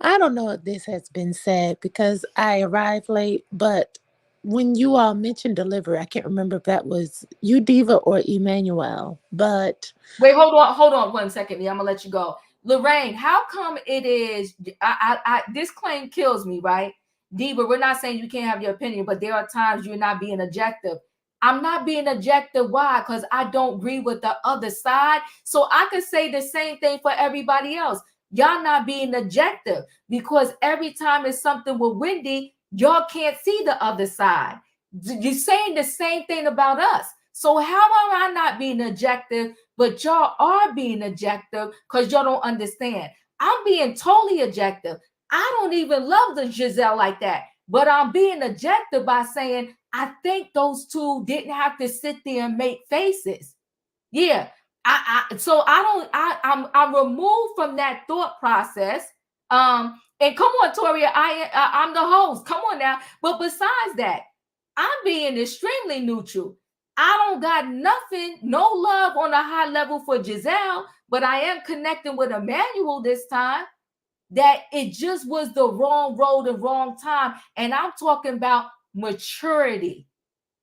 Speaker 7: I don't know if this has been said because I arrived late, but when you all mentioned delivery, I can't remember if that was you, Diva, or Emmanuel, but...
Speaker 1: Wait, hold on 1 second. I'm going to let you go. Lorraine, how come it is... this claim kills me, right? Diva, we're not saying you can't have your opinion, but there are times you're not being objective. I'm not being objective. Why? Because I don't agree with the other side. So I could say the same thing for everybody else. Y'all not being objective because every time it's something with Wendy, y'all can't see the other side. You're saying the same thing about us. So how am I not being objective, but y'all are being objective because y'all don't understand? I'm being totally objective. I don't even love the Giselle like that, but I'm being objective by saying I think those two didn't have to sit there and make faces. Yeah. I'm removed from that thought process. And come on, Toria, I'm the host. Come on now. But besides that, I'm being extremely neutral. I don't got nothing, no love on a high level for Giselle, but I am connecting with Emmanuel this time. That it just was the wrong road and wrong time. And I'm talking about maturity.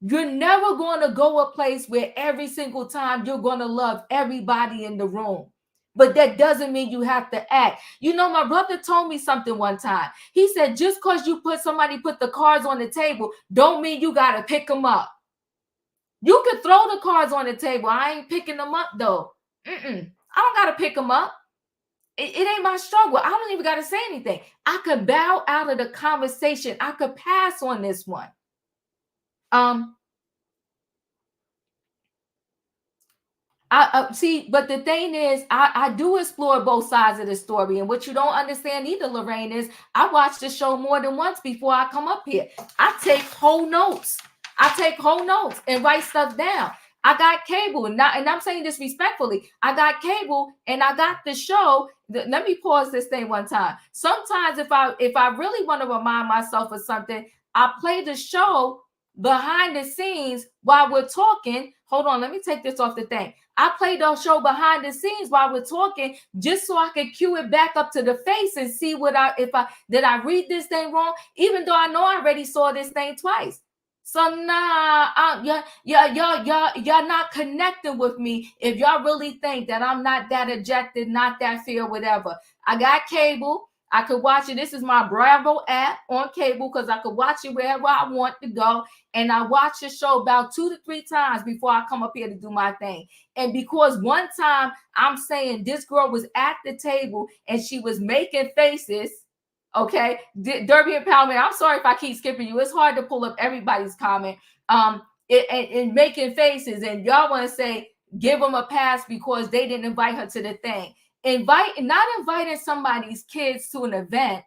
Speaker 1: You're never going to go a place where every single time you're going to love everybody in the room. But that doesn't mean you have to act. You know, my brother told me something one time. He said, just because somebody put the cards on the table, don't mean you got to pick them up. You can throw the cards on the table. I ain't picking them up, though. I don't got to pick them up. It ain't my struggle. I don't even got to say anything. I could bow out of the conversation. I could pass on this one. I see, but the thing is, I do explore both sides of the story. And what you don't understand either, Lorraine, is I watch the show more than once before I come up here. I take whole notes. I take whole notes and write stuff down. I got cable, and I'm saying this respectfully. I got cable, and I got the show. Let me pause this thing one time. Sometimes, if I really want to remind myself of something, I play the show behind the scenes while we're talking. Hold on, let me take this off the thing. I play the show behind the scenes while we're talking, just so I can cue it back up to the face and see if I read this thing wrong, even though I know I already saw this thing twice. So y'all not connecting with me if y'all really think that I'm not that ejected, not that fear, whatever. I got cable. I could watch it. This is my Bravo app on cable because I could watch it wherever I want to go. And I watch the show about 2 to 3 times before I come up here to do my thing. And because one time I'm saying this girl was at the table and she was making faces. Okay, Derby Empowerment. I'm sorry if I keep skipping you. It's hard to pull up everybody's comment. And making faces, and y'all want to say give them a pass because they didn't invite her to the thing. Not inviting somebody's kids to an event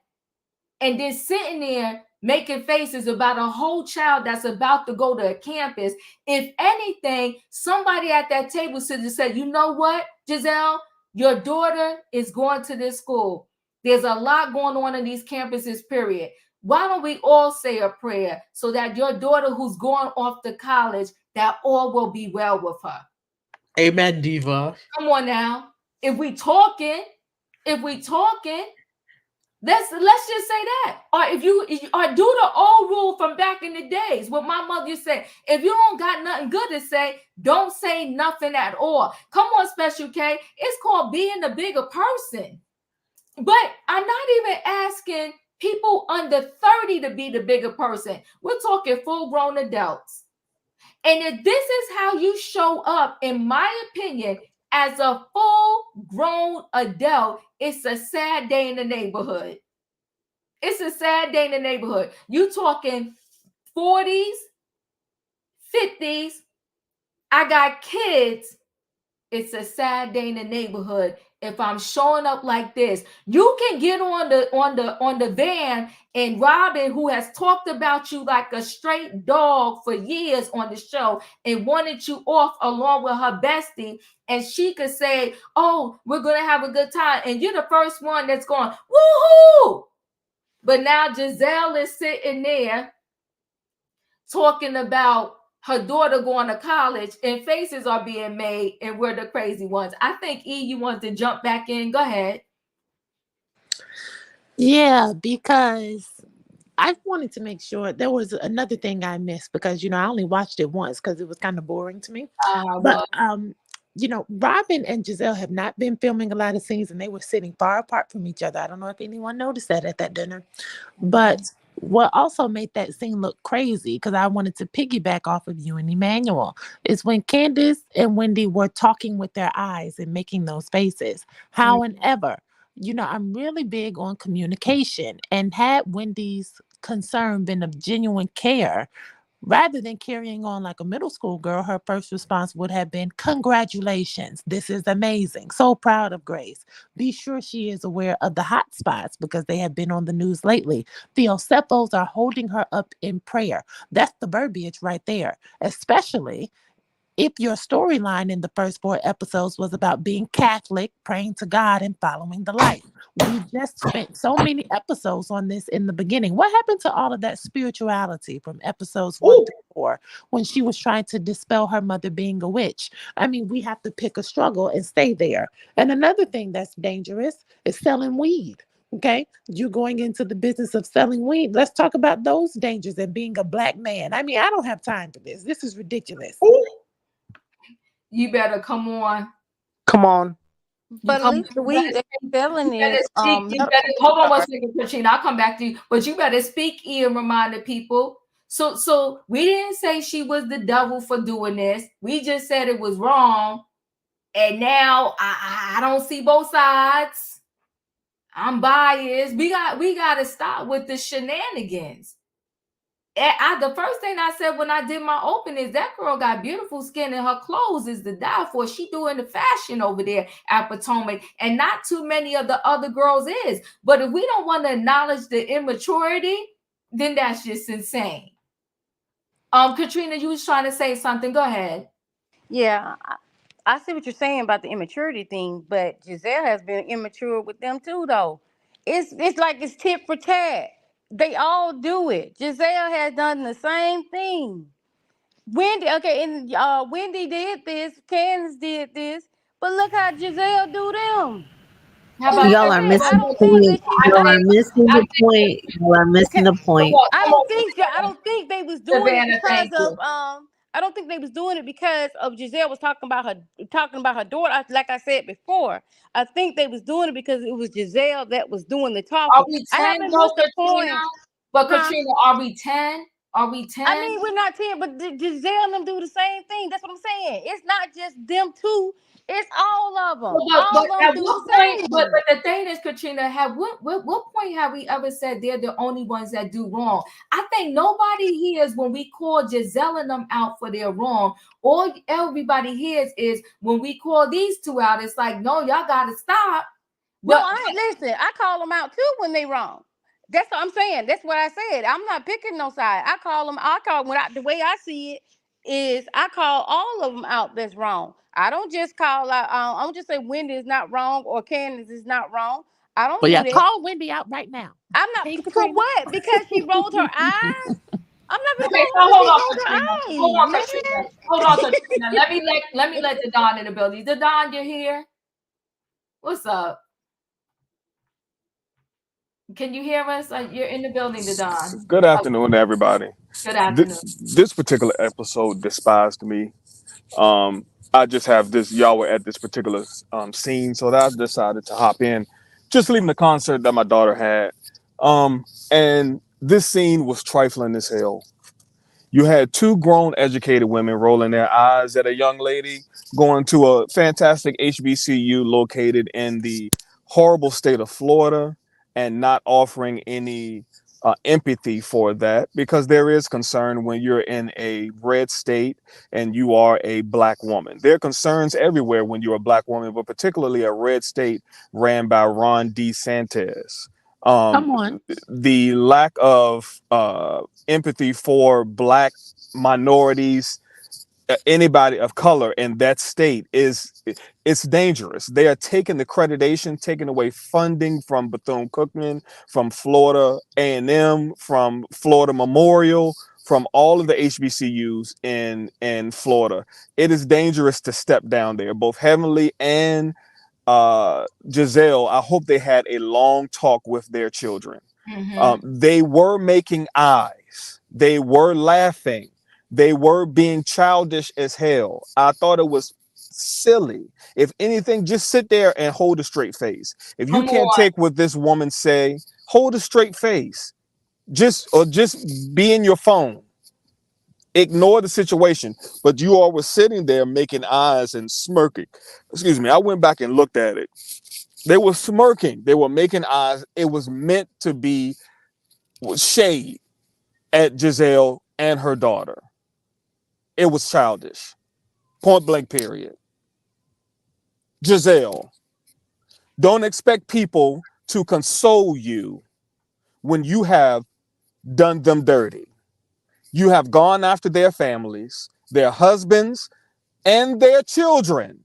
Speaker 1: and then sitting there making faces about a whole child that's about to go to a campus. If anything, somebody at that table should have said, you know what, Giselle, your daughter is going to this school. There's a lot going on in these campuses, period. Why don't we all say a prayer so that your daughter who's going off to college, that all will be well with her?
Speaker 2: Amen, Diva.
Speaker 1: Come on now. If we talking, let's just say that. Or do the old rule from back in the days. What my mother used to say, if you don't got nothing good to say, don't say nothing at all. Come on, Special K. It's called being a bigger person. But I'm not even asking people under 30 to be the bigger person. We're talking full-grown adults. And if this is how you show up, in my opinion, as a full-grown adult, it's a sad day in the neighborhood. It's a sad day in the neighborhood. You talking 40s, 50s. I got kids. It's a sad day in the neighborhood if I'm showing up like this. You can get on the van, and Robin, who has talked about you like a straight dog for years on the show and wanted you off along with her bestie, and she could say, oh, we're gonna have a good time, and you're the first one that's going, woohoo! But now Giselle is sitting there talking about her daughter going to college, and faces are being made, and we're the crazy ones. I think you want to jump back in. Go ahead.
Speaker 7: Yeah, because I wanted to make sure there was another thing I missed because, I only watched it once because it was kind of boring to me. But, Robin and Giselle have not been filming a lot of scenes, and they were sitting far apart from each other. I don't know if anyone noticed that at that dinner. But what also made that scene look crazy, because I wanted to piggyback off of you and Emmanuel, is when Candace and Wendy were talking with their eyes and making those faces. However, I'm really big on communication, and had Wendy's concern been of genuine care, rather than carrying on like a middle school girl, her first response would have been, congratulations, this is amazing. So proud of Grace. Be sure she is aware of the hot spots because they have been on the news lately. The Osephos are holding her up in prayer. That's the verbiage right there, especially if your storyline in the first 4 episodes was about being Catholic, praying to God, and following the light. We just spent so many episodes on this in the beginning. What happened to all of that spirituality from episodes 1 to 4 when she was trying to dispel her mother being a witch? I mean, we have to pick a struggle and stay there. And another thing that's dangerous is selling weed. Okay, you're going into the business of selling weed. Let's talk about those dangers and being a Black man. I mean, I don't have time for this. This is ridiculous.
Speaker 5: Ooh.
Speaker 1: You better come on.
Speaker 5: Come on.
Speaker 3: But at least the weed they're selling is
Speaker 1: hold on one second, Katrina. I'll come back to you. But you better speak and remind the people. So we didn't say she was the devil for doing this. We just said it was wrong. And now I don't see both sides. I'm biased. We got to stop with the shenanigans. The first thing I said when I did my open is that girl got beautiful skin and her clothes is to die for. She doing the fashion over there at Potomac, and not too many of the other girls is. But if we don't want to acknowledge the immaturity, then that's just insane. Katrina, you was trying to say something. Go ahead.
Speaker 3: Yeah, I see what you're saying about the immaturity thing, but Giselle has been immature with them too, though. It's like it's tit for tat. They all do it. Giselle has done the same thing. Wendy, okay, and Wendy did this. Candace did this, but look how Giselle do them.
Speaker 1: How
Speaker 3: And
Speaker 1: about
Speaker 3: like
Speaker 4: Y'all
Speaker 3: I
Speaker 1: this?
Speaker 4: are
Speaker 3: said, I
Speaker 4: missing the
Speaker 3: don't think
Speaker 4: point.
Speaker 3: that she.
Speaker 4: Y'all
Speaker 3: I
Speaker 4: are
Speaker 3: don't.
Speaker 4: missing
Speaker 1: I
Speaker 4: the
Speaker 1: think,
Speaker 4: point. Y'all are missing the point.
Speaker 3: I
Speaker 1: come on,
Speaker 3: don't think I don't think they was doing it
Speaker 1: Savannah.
Speaker 3: because
Speaker 1: Thank
Speaker 3: of
Speaker 1: you.
Speaker 3: I don't think they was doing it because of Giselle was talking about her daughter. Like I said before, I think they was doing it because it was Giselle that was doing the
Speaker 1: Are
Speaker 3: talking.
Speaker 1: we
Speaker 3: I
Speaker 1: 10
Speaker 3: haven't
Speaker 1: though,
Speaker 3: missed the
Speaker 1: Katrina?
Speaker 3: point,
Speaker 1: But
Speaker 3: huh?
Speaker 1: Katrina, are we 10? Are we
Speaker 3: I
Speaker 1: 10?
Speaker 3: mean, we're not 10, but Giselle and them do the same thing. That's what I'm saying. It's not just them two. It's all of them.
Speaker 1: But
Speaker 3: All of them
Speaker 1: at
Speaker 3: do
Speaker 1: what
Speaker 3: the
Speaker 1: point? But
Speaker 3: same.
Speaker 1: the thing is, Katrina, what point have we ever said they're the only ones that do wrong? I think nobody hears when we call Giselle and them out for their wrong. All everybody hears is when we call these two out. It's like, no, y'all gotta stop.
Speaker 3: No,
Speaker 1: But
Speaker 3: listen. I call them out too when they wrong. That's what I'm saying. That's what I said. I'm not picking no side. I call them. I call the way I see it is I call all of them out. That's wrong. I don't just call out. I don't just say Wendy is not wrong or Candace is not wrong. I don't
Speaker 7: But
Speaker 3: do
Speaker 7: yeah,
Speaker 3: that.
Speaker 7: call Wendy out right now.
Speaker 3: I'm not
Speaker 7: Hey,
Speaker 3: for
Speaker 7: Katrina.
Speaker 3: what? Because she rolled her eyes. I'm not gonna
Speaker 1: okay,
Speaker 3: call
Speaker 1: so
Speaker 3: her because
Speaker 1: hold
Speaker 3: she
Speaker 1: on,
Speaker 3: rolled her
Speaker 1: Katrina. Hold
Speaker 3: eyes,
Speaker 1: on,
Speaker 3: man.
Speaker 1: Katrina. Hold on, Katrina. Let the Don in the building. The Don, you're here. What's up? Can you hear us? You're in the building, the Don.
Speaker 8: Good afternoon, everybody.
Speaker 1: Good
Speaker 8: This,
Speaker 1: afternoon.
Speaker 8: this particular episode despised me. I just have this, y'all were at this particular scene, so that I decided to hop in, just leaving the concert that my daughter had. And this scene was trifling as hell. You had two grown, educated women rolling their eyes at a young lady going to a fantastic HBCU located in the horrible state of Florida and not offering any empathy for that because there is concern when you're in a red state and you are a black woman. There are concerns everywhere when you're a black woman, but particularly a red state ran by Ron DeSantis.
Speaker 7: Come on.
Speaker 8: The lack of empathy for black minorities, anybody of color in that state it's dangerous. They are taking the accreditation, taking away funding from Bethune-Cookman, from Florida A&M, from Florida Memorial, from all of the HBCUs in Florida. It is dangerous to step down there. Both Heavenly and Giselle, I hope they had a long talk with their children. They were making eyes. They were laughing. They were being childish as hell. I thought it was silly. If anything, just sit there and hold a straight face. If you
Speaker 1: Come
Speaker 8: can't
Speaker 1: on.
Speaker 8: take what this woman say, hold a straight face. Just be in your phone. Ignore the situation. But you all were sitting there making eyes and smirking. Excuse me. I went back and looked at it. They were smirking. They were making eyes. It was meant to be shade at Giselle and her daughter. It was childish. Point blank, period. Giselle, don't expect people to console you when you have done them dirty. You have gone after their families, their husbands, and their children.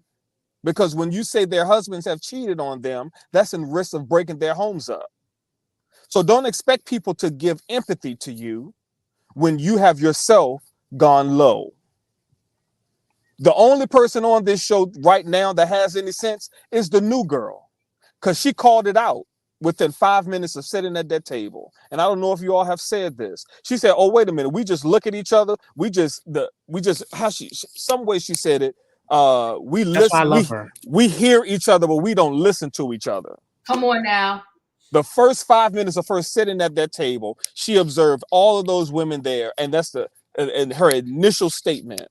Speaker 8: Because when you say their husbands have cheated on them, that's in risk of breaking their homes up. So don't expect people to give empathy to you when you have yourself gone low. The only person on this show right now that has any sense is the new girl, because she called it out within 5 minutes of sitting at that table. And I don't know if you all have said this. She said, "Oh, wait a minute. We just look at each other. How some way she said it. We
Speaker 2: That's why I
Speaker 8: listen.
Speaker 2: love her.
Speaker 8: We hear each other, but we don't listen to each other."
Speaker 1: Come on now.
Speaker 8: The first 5 minutes of her sitting at that table, she observed all of those women there, and that's her initial statement.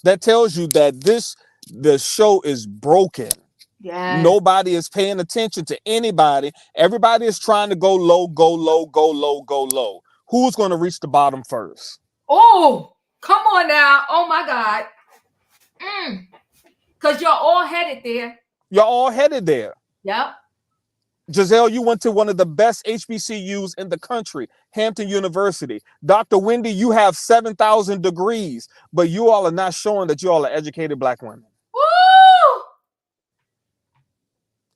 Speaker 8: That tells you that the show is broken.
Speaker 1: Yeah.
Speaker 8: Nobody is paying attention to anybody. Everybody is trying to go low, go low, go low, go low. Who's going to reach the bottom first?
Speaker 1: Oh, come on now. Oh my God. Because you're all headed there.
Speaker 8: You're all headed there.
Speaker 1: Yep.
Speaker 8: Giselle, you went to one of the best HBCUs in the country, Hampton University. Dr. Wendy, you have 7,000 degrees, but you all are not showing that you all are educated Black women.
Speaker 1: Woo!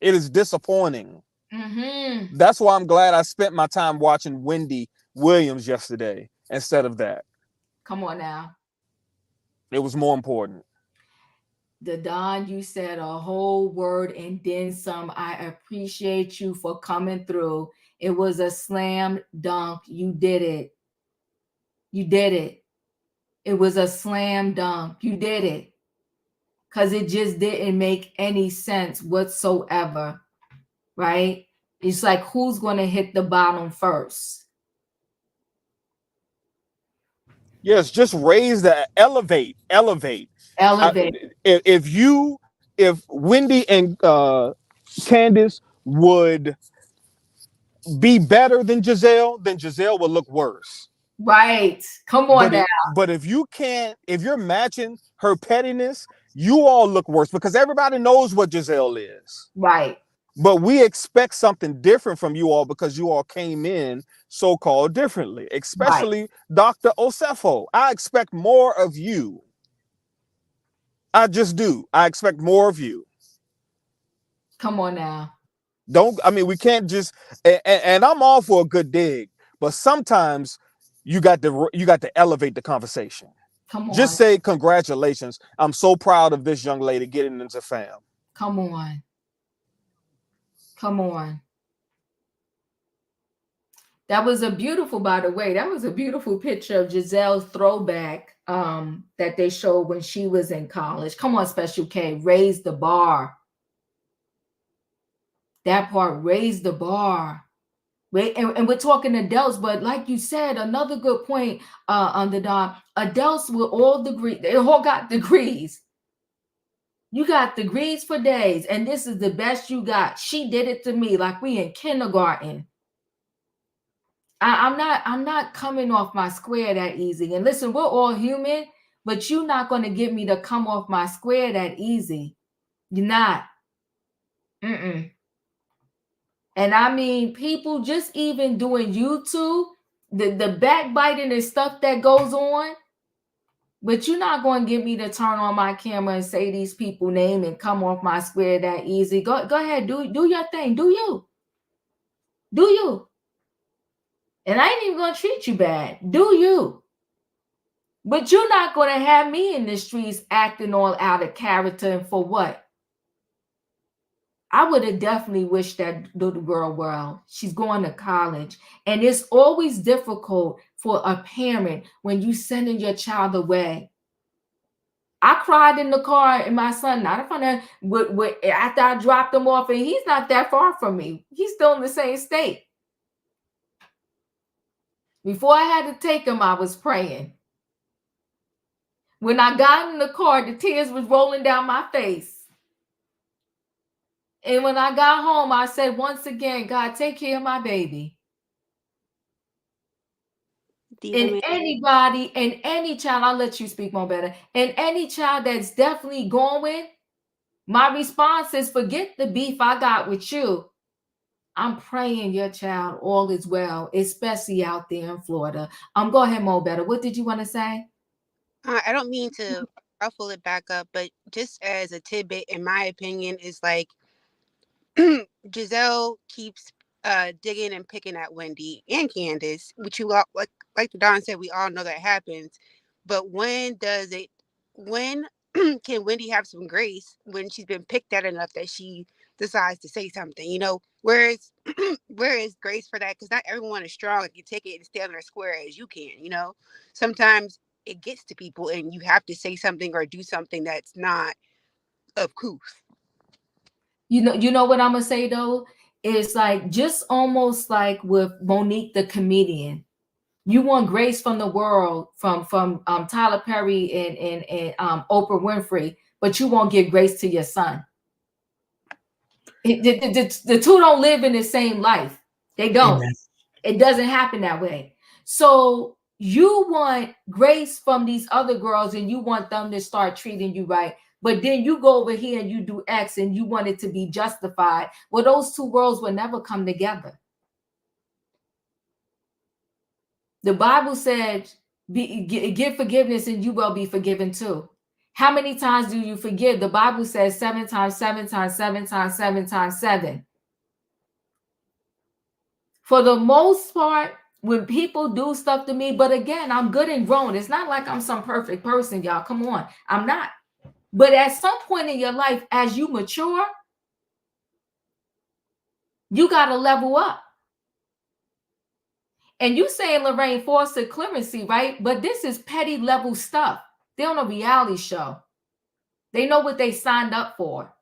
Speaker 8: It is disappointing.
Speaker 1: Mm-hmm.
Speaker 8: That's why I'm glad I spent my time watching Wendy Williams yesterday instead of that.
Speaker 1: Come on now.
Speaker 8: It was more important.
Speaker 1: The Don, you said a whole word and then some. I appreciate you for coming through. It was a slam dunk. You did it. You did it. It was a slam dunk. You did it. Because it just didn't make any sense whatsoever. Right? It's like, who's going to hit the bottom first?
Speaker 8: Yes, just raise the elevate. If Wendy and Candace would be better than Giselle, then Giselle will look worse.
Speaker 1: Right. Come on now.
Speaker 8: But if you're matching her pettiness, you all look worse because everybody knows what Giselle is.
Speaker 1: Right.
Speaker 8: But we expect something different from you all because you all came in so-called differently, especially Dr. Osefo. I expect more of you. I just do. I expect more of you.
Speaker 1: Come on now.
Speaker 8: We can't just, and I'm all for a good dig, but sometimes you got to elevate the conversation.
Speaker 1: Come on.
Speaker 8: Just say congratulations. I'm so proud of this young lady getting into fam.
Speaker 1: Come on. Come on. That was a beautiful, by the way, that was a beautiful picture of Giselle's throwback that they showed when she was in college. Come on, Special K, raise the bar. That part, raise the bar. And we're talking adults, but like you said, another good point, Underdog, adults with all degrees, they all got degrees. You got degrees for days, and this is the best you got. She did it to me like we in kindergarten. I'm not coming off my square that easy. And listen, we're all human, but you're not going to get me to come off my square that easy. You're not. And I mean, people just even doing YouTube, the backbiting and stuff that goes on. But you're not going to get me to turn on my camera and say these people's name and come off my square that easy. Go ahead, do your thing. Do you. Do you. And I ain't even going to treat you bad. Do you. But you're not going to have me in the streets acting all out of character. And for what? I would have definitely wished that little girl well. She's going to college. And it's always difficult for a parent when you sending your child away. I cried in the car, and my son, not in front of, after I dropped him off, and he's not that far from me. He's still in the same state. Before I had to take him, I was praying. When I got in the car, the tears was rolling down my face. And when I got home, I said, once again, God, take care of my baby. And anybody, and any child, I'll let you speak more better. And any child that's definitely going, my response is, forget the beef I got with you. I'm praying your child all is well, especially out there in Florida. Go ahead, Mo Better. What did you want to say?
Speaker 6: I don't mean to ruffle it back up, but just as a tidbit, in my opinion, is like Giselle keeps digging and picking at Wendy and Candace, which you all, like Don said, we all know that happens. But when can Wendy have some grace when she's been picked at enough that she decides to say something? You know, where is grace for that? Because not everyone is strong. You take it and stay on their square as you can. You know, sometimes it gets to people, and you have to say something or do something that's not uncouth.
Speaker 1: You know what I'm gonna say though? It's like just almost like with Monique the comedian. You want grace from the world, from Tyler Perry and Oprah Winfrey, but you won't give grace to your son. The two don't live in the same life. They don't. Amen. It doesn't happen that way. So you want grace from these other girls, and you want them to start treating you right. but then you go over here and you do X and you want it to be justified. Well, those two worlds will never come together. The Bible said, give forgiveness and you will be forgiven too. How many times do you forgive? The Bible says 7 times, 7 times, 7 times, 7 times, 7. For the most part, when people do stuff to me, but again, I'm good and grown. It's not like I'm some perfect person, y'all. Come on. I'm not. But at some point in your life, as you mature, you got to level up. And you saying Lorraine foster clemency, right? But this is petty level stuff. They're on a reality show. They know what they signed up for,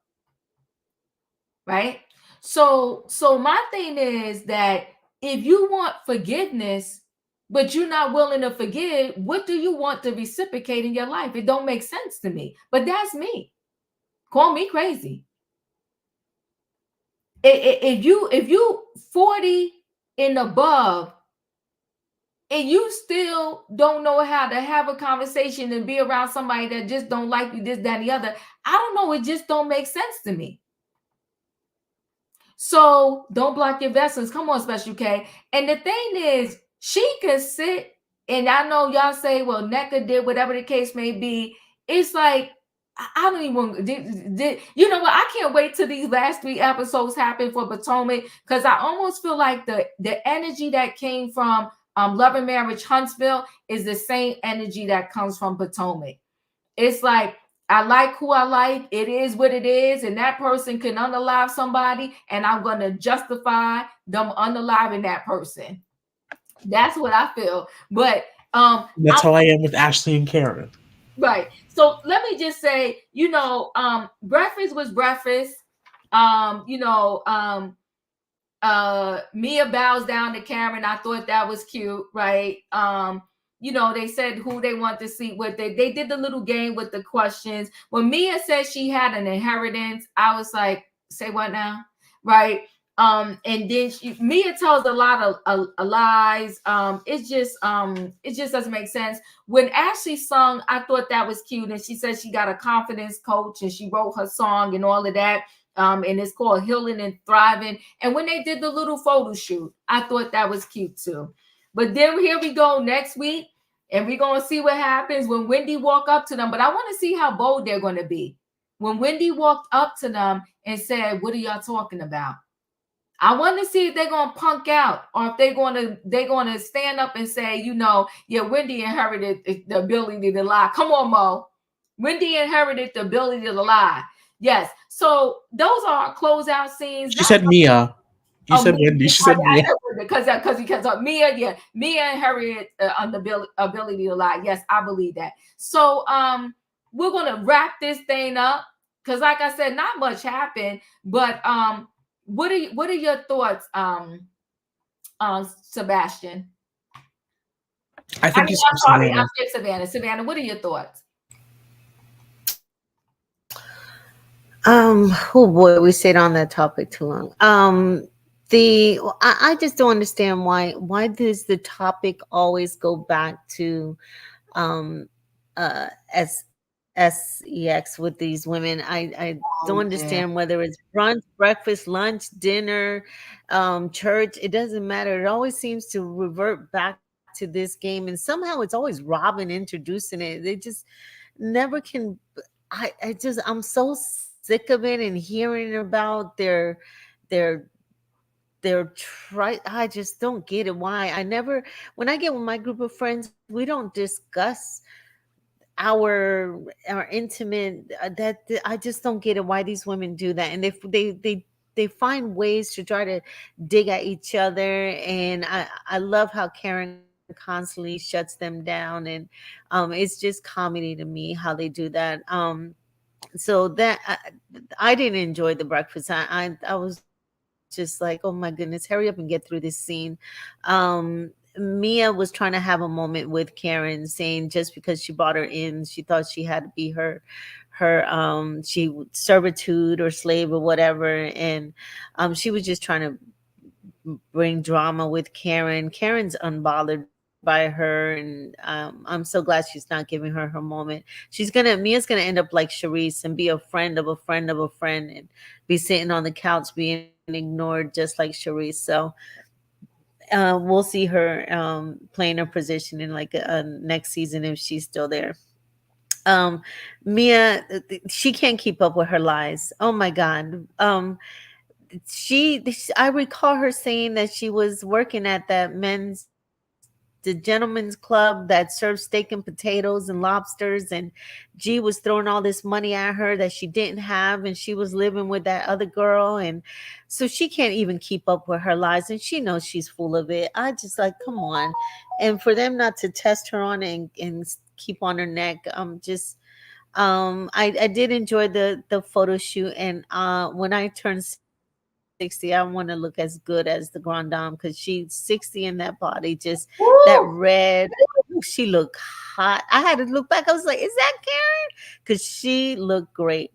Speaker 1: right? So my thing is that if you want forgiveness, but you're not willing to forgive, what do you want to reciprocate in your life? It don't make sense to me. But that's me. Call me crazy. If you 40 and above, and you still don't know how to have a conversation and be around somebody that just don't like you, this, that, and the other, I don't know. It just don't make sense to me. So don't block your vessels. Come on, Special K. And the thing is, she could sit, and I know y'all say, well, NECA did whatever the case may be. It's like, I don't even, you know what? I can't wait till these last 3 episodes happen for Potomac, because I almost feel like the energy that came from Love and Marriage Huntsville is the same energy that comes from Potomac. It's like, I like who I like. It is what it is. And that person can unalive somebody, and I'm going to justify them unaliving that person. That's what I feel. But
Speaker 2: that's how I am with Ashley and Karen.
Speaker 1: Right. So let me just say, breakfast was breakfast. Mia bows down to Karen. I thought that was cute, right? They said who they want to see with. They did the little game with the questions. When Mia said she had an inheritance, I was like, say what now? Right. And then Mia tells a lot of lies. It just doesn't make sense. When Ashley sung, I thought that was cute. And she said she got a confidence coach and she wrote her song and all of that. And it's called Healing and Thriving. And when they did the little photo shoot, I thought that was cute too. But then here we go next week, and we're going to see what happens when Wendy walk up to them. But I want to see how bold they're going to be. When Wendy walked up to them and said, what are y'all talking about? I want to see if they're going to punk out, or if they're going to stand up and say, Wendy inherited the ability to lie. Come on, Mo. Wendy inherited the ability to lie. Yes. So those are our closeout scenes.
Speaker 2: She said Mia. You said Wendy. She said Mia.
Speaker 1: Because Mia, Mia inherited the ability to lie. Yes, I believe that. So we're gonna wrap this thing up, because, like I said, not much happened. But what are your thoughts, Sebastian?
Speaker 2: I'm
Speaker 1: sorry, I'm Savannah. Savannah, what are your thoughts?
Speaker 4: Oh boy, we stayed on that topic too long. I just don't understand why does the topic always go back to sex with these women. I don't understand whether it's brunch, breakfast, lunch, dinner, church. It doesn't matter. It always seems to revert back to this game, and somehow it's always Robin introducing it. They just never can. I'm so sick of it and hearing about their I just don't get it. Why? When I get with my group of friends, we don't discuss our intimate, that I just don't get it, why these women do that. And they find ways to try to dig at each other. And I love how Karen constantly shuts them down, and it's just comedy to me how they do that. So that I didn't enjoy the breakfast. I was just like, oh my goodness, hurry up and get through this scene. Mia was trying to have a moment with Karen, saying just because she brought her in, she thought she had to be her servitude or slave or whatever. And she was just trying to bring drama with Karen. Karen's unbothered by her, and I'm so glad she's not giving her her moment. Mia's gonna end up like Sharice and be a friend of a friend of a friend, and be sitting on the couch being ignored just like Sharice. So we'll see her playing her position in like next season if she's still there. Um, Mia, she can't keep up with her lies. Oh my God. I recall her saying that she was working at the gentleman's club that served steak and potatoes and lobsters, and G was throwing all this money at her that she didn't have, and she was living with that other girl, and so she can't even keep up with her lies, and she knows she's full of it. I just like, come on. And for them not to test her on and keep on her neck, just I did enjoy the photo shoot, and when I turn 60, I want to look as good as the Grand Dame, because she's 60 in that body, just that
Speaker 1: Woo!
Speaker 4: red. She looked hot. I had to look back. I was like, is that Karen? Because she looked great.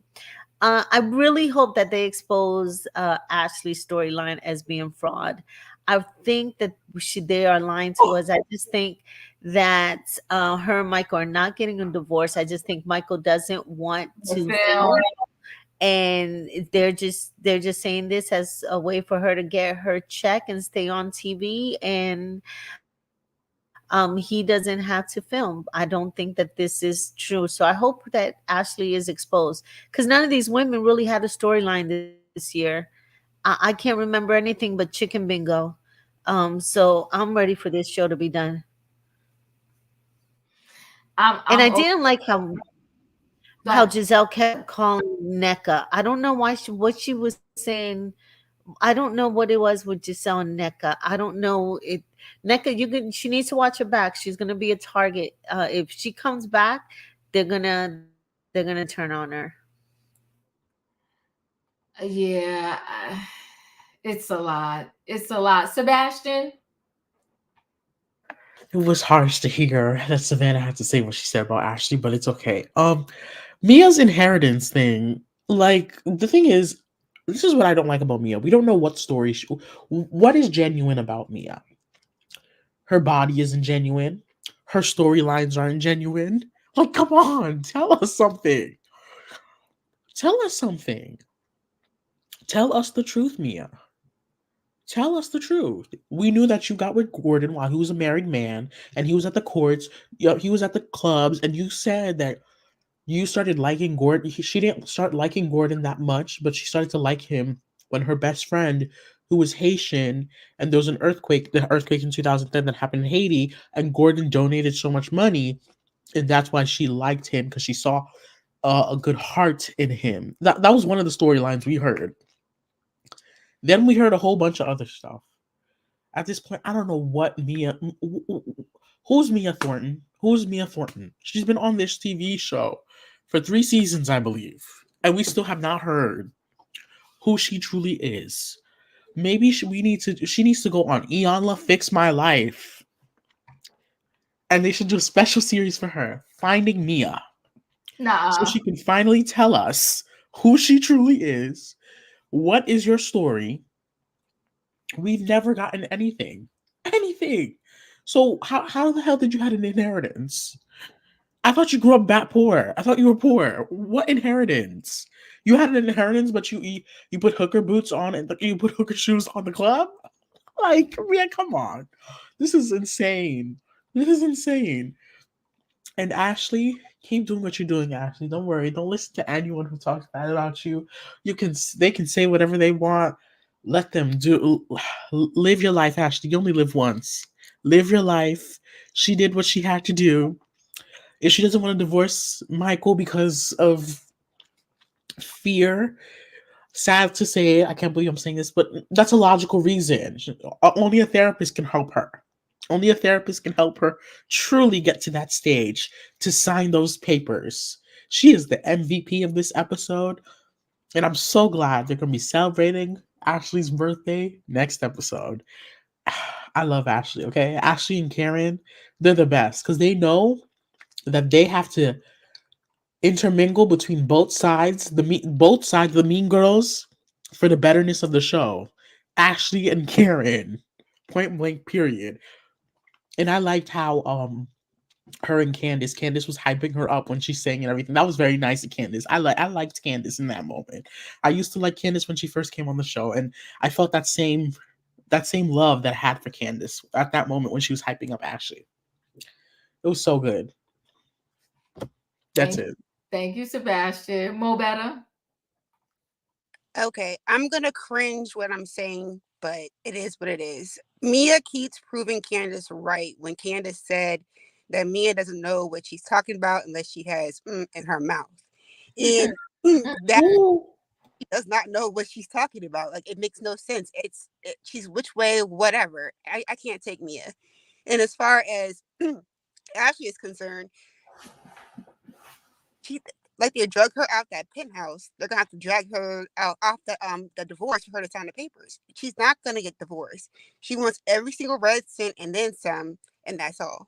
Speaker 4: I really hope that they expose Ashley's storyline as being fraud. I think that they are lying to us. I just think that her and Michael are not getting a divorce. I just think Michael doesn't want
Speaker 1: The
Speaker 4: to
Speaker 1: film.
Speaker 4: film, and they're just saying this as a way for her to get her check and stay on TV, and he doesn't have to film. I don't think that this is true. So I hope that Ashley is exposed, because none of these women really had a storyline this year. I can't remember anything but chicken bingo. So I'm ready for this show to be done. And I
Speaker 1: I'm over
Speaker 4: didn't like how
Speaker 1: that.
Speaker 4: Giselle kept calling NECA. I don't know what she was saying. I don't know what it was with Giselle and NECA. I don't know it. NECA, she needs to watch her back. She's gonna be a target. If she comes back, they're gonna turn on her.
Speaker 1: Yeah, it's a lot. It's a lot. Sebastian,
Speaker 2: It was harsh to hear that Savannah had to say what she said about Ashley, but it's okay. Mia's inheritance thing, like the thing is, this is what I don't like about Mia. We don't know what story, what is genuine about Mia. Her body isn't genuine. Her storylines aren't genuine. Like, come on, tell us something. Tell us something. Tell us the truth, Mia. Tell us the truth. We knew that you got with Gordon while he was a married man, and he was at the courts. He was at the clubs, and you said that you started liking Gordon. She didn't start liking Gordon that much, but she started to like him when her best friend, who was Haitian, and there was the earthquake in 2010 that happened in Haiti, and Gordon donated so much money, and that's why she liked him, because she saw a good heart in him. That was one of the storylines we heard. Then we heard a whole bunch of other stuff. At this point, I don't know what who's Mia Thornton? Who's Mia Thornton? She's been on this TV show for 3 seasons, I believe, and we still have not heard who she truly is. Maybe she needs to go on Iyanla Fix My Life, and they should do a special series for her, Finding Mia, so
Speaker 1: nah.
Speaker 2: she can finally tell us who she truly is. What is your story? We've never gotten anything. Anything. So how the hell did you have an inheritance? I thought you grew up that poor. I thought you were poor. What inheritance? You had an inheritance, but you put hooker boots on and you put hooker shoes on the club? Like, yeah, come on. This is insane. This is insane. And Ashley, keep doing what you're doing, Ashley. Don't worry. Don't listen to anyone who talks bad about you. They can say whatever they want. Let them live your life, Ashley. You only live once. Live your life. She did what she had to do. If she doesn't want to divorce Michael because of fear, sad to say, I can't believe I'm saying this, but that's a logical reason. Only a therapist can help her. Only a therapist can help her truly get to that stage to sign those papers. She is the MVP of this episode, and I'm so glad they're going to be celebrating Ashley's birthday next episode. I love Ashley, okay? Ashley and Karen, they're the best because they know that they have to intermingle between both sides of the Mean Girls for the betterness of the show. Ashley and Karen, point blank, period. And I liked how her and Candace was hyping her up when she sang and everything. That was very nice of Candace. I liked Candace in that moment. I used to like Candace when she first came on the show, and I felt that same love that I had for Candace at that moment when she was hyping up Ashley. It was so good. That's it.
Speaker 1: Thank you, Sebastian. Mo better.
Speaker 6: Okay, I'm gonna cringe what I'm saying, but it is what it is. Mia keeps proving Candace right when Candace said that Mia doesn't know what she's talking about unless she has in her mouth. And that she does not know what she's talking about. Like, it makes no sense. She's which way, whatever. I can't take Mia. And as far as Ashley is concerned, she like they drug her out that penthouse. They're gonna have to drag her out off the divorce for her to sign the papers. She's not gonna get divorced. She wants every single red cent and then some, and that's all.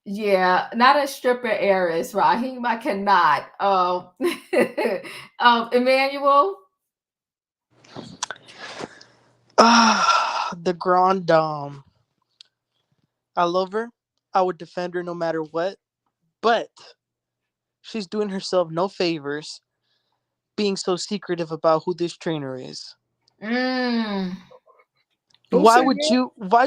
Speaker 1: Yeah, not a stripper heiress, Raheem. I cannot. Emmanuel.
Speaker 5: The Grand Dame. I love her. I would defend her no matter what. But she's doing herself no favors being so secretive about who this trainer is. Why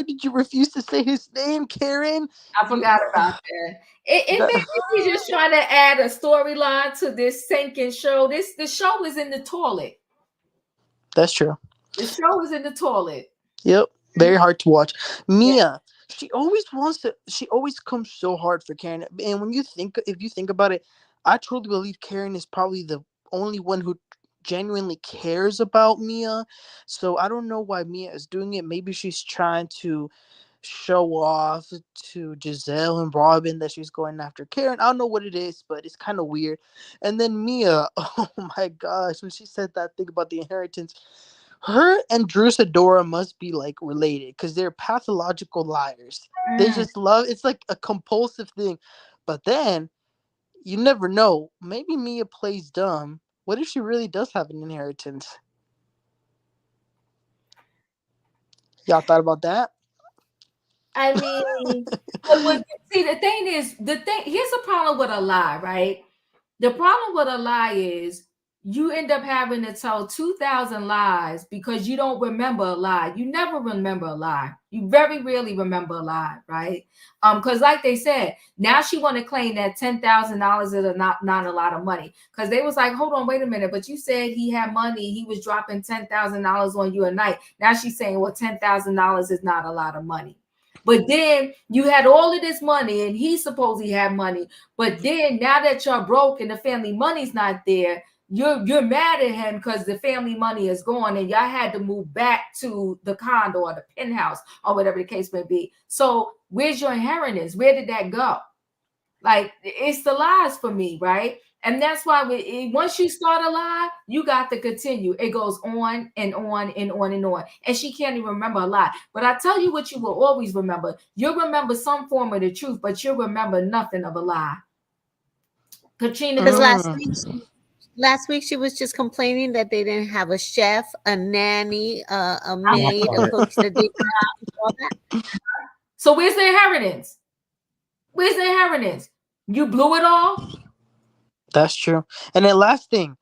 Speaker 5: did you refuse to say his name, Karen?
Speaker 1: I forgot about that. Maybe he's just trying to add a storyline to this sinking show. The show is in the toilet.
Speaker 5: That's true.
Speaker 1: The show is in the toilet.
Speaker 5: Yep. Very hard to watch. Mia, she always comes so hard for Karen. And if you think about it, I truly believe Karen is probably the only one who genuinely cares about Mia. So I don't know why Mia is doing it. Maybe she's trying to show off to Giselle and Robin that she's going after Karen. I don't know what it is, but it's kind of weird. And then Mia, oh my gosh, when she said that thing about the inheritance, her and Drew Sidora must be like related because they're pathological liars. They just love, it's like a compulsive thing. But then you never know. Maybe Mia plays dumb. What if she really does have an inheritance? Y'all thought about that?
Speaker 1: I mean, see, the thing is, here's the problem with a lie, right? The problem with a lie is you end up having to tell 2,000 lies because you don't remember a lie. You never remember a lie. You very rarely remember a lie, right? Because like they said, now she want to claim that $10,000 is not a lot of money. Because they was like, hold on, wait a minute, but you said he had money. He was dropping $10,000 on you a night. Now she's saying, well, $10,000 is not a lot of money. But then you had all of this money and he supposedly had money. But then now that you're broke and the family money's not there, you're mad at him because the family money is gone and y'all had to move back to the condo or the penthouse or whatever the case may be. So where's your inheritance? Where did that go? Like, it's the lies for me, right? And that's why once you start a lie, you got to continue. It goes on and on and on and on. And she can't even remember a lie. But I tell you what you will always remember. You'll remember some form of the truth, but you'll remember nothing of a lie. Katrina.
Speaker 4: Because last week she was just complaining that they didn't have a chef, a nanny, a maid, a cook.
Speaker 1: So where's the inheritance? Where's the inheritance? You blew it all?
Speaker 5: That's true. And then last thing,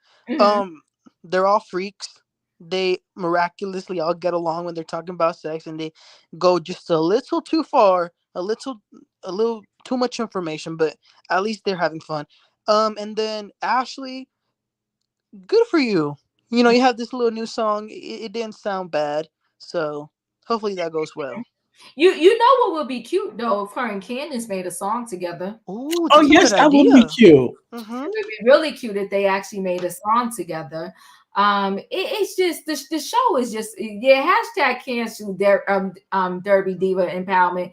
Speaker 5: they're all freaks. They miraculously all get along when they're talking about sex, and they go just a little too far, a little too much information, but at least they're having fun. And then Ashley, good for you. You know, you have this little new song. It didn't sound bad, so hopefully that goes well.
Speaker 1: You know what would be cute though if her and Candace made a song together.
Speaker 5: Ooh,
Speaker 2: oh yes, that would be cute.
Speaker 1: It would be really cute if they actually made a song together. It's just the show is just hashtag cancel Derby Diva Empowerment.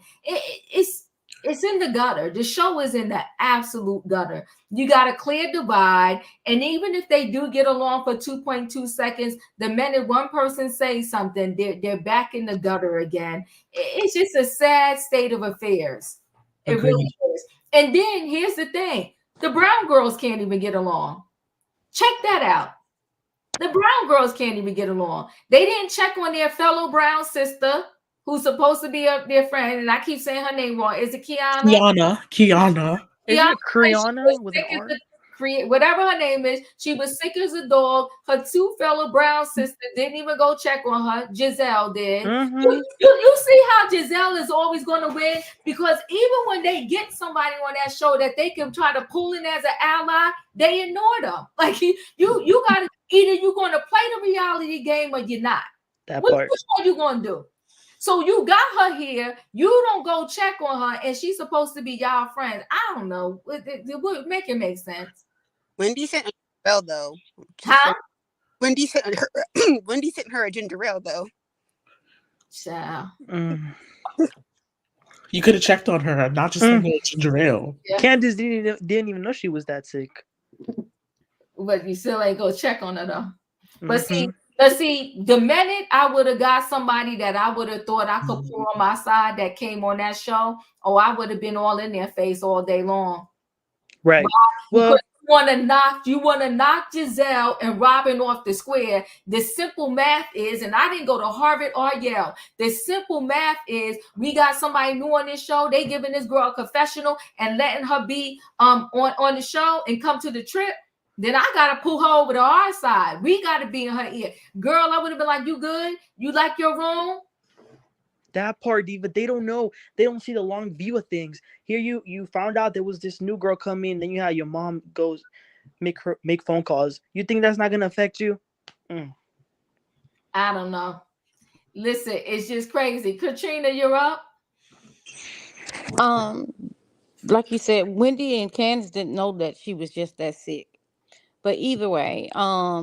Speaker 1: It's in the gutter. The show is in the absolute gutter. You got a clear divide. And even if they do get along for 2.2 seconds, the minute one person says something, they're back in the gutter again. It's just a sad state of affairs. It really is. And then here's the thing. The Brown girls can't even get along. Check that out. The Brown girls can't even get along. They didn't check on their fellow Brown sister, who's supposed to be their friend, and I keep saying her name wrong. Is it Kiana?
Speaker 2: Kiana.
Speaker 5: Isn't it
Speaker 1: Kiana,
Speaker 5: Kriana with an R?
Speaker 1: whatever her name is, she was sick as a dog. Her two fellow Brown sisters didn't even go check on her. Giselle did. You see how Giselle is always going to win, because even when they get somebody on that show that they can try to pull in as an ally, they ignore them. Like you got to, either you're going to play the reality game or you're not. Which one are you going to do? So you got her here, you don't go check on her, and she's supposed to be y'all friends. I don't know. It would make it make sense.
Speaker 6: Wendy sent a Gingerelle though.
Speaker 1: Huh?
Speaker 6: Wendy sent her a Gingerelle though.
Speaker 1: Child.
Speaker 2: You could have checked on her, not just send her a ginger ale.
Speaker 5: Yeah. Candace didn't even know she was that sick.
Speaker 1: But you still ain't go check on her though. But see, the minute I would have got somebody that I would have thought I could pull on my side that came on that show, I would have been all in their face all day long.
Speaker 5: Right.
Speaker 1: Well, you want to knock Giselle and Robin off the square. The simple math is, and I didn't go to Harvard or Yale. The simple math is, we got somebody new on this show. They giving this girl a confessional and letting her be on the show and come to the trip. Then I gotta pull her over to our side. We gotta be in her ear. Girl, I would have been like, you good? You like your room?
Speaker 5: That part, Diva, they don't know. They don't see the long view of things. Here you found out there was this new girl come in, then you had your mom goes make phone calls. You think that's not gonna affect you?
Speaker 1: I don't know. Listen, it's just crazy. Katrina, you're up.
Speaker 3: Like you said, Wendy and Candace didn't know that she was just that sick. But either way, what are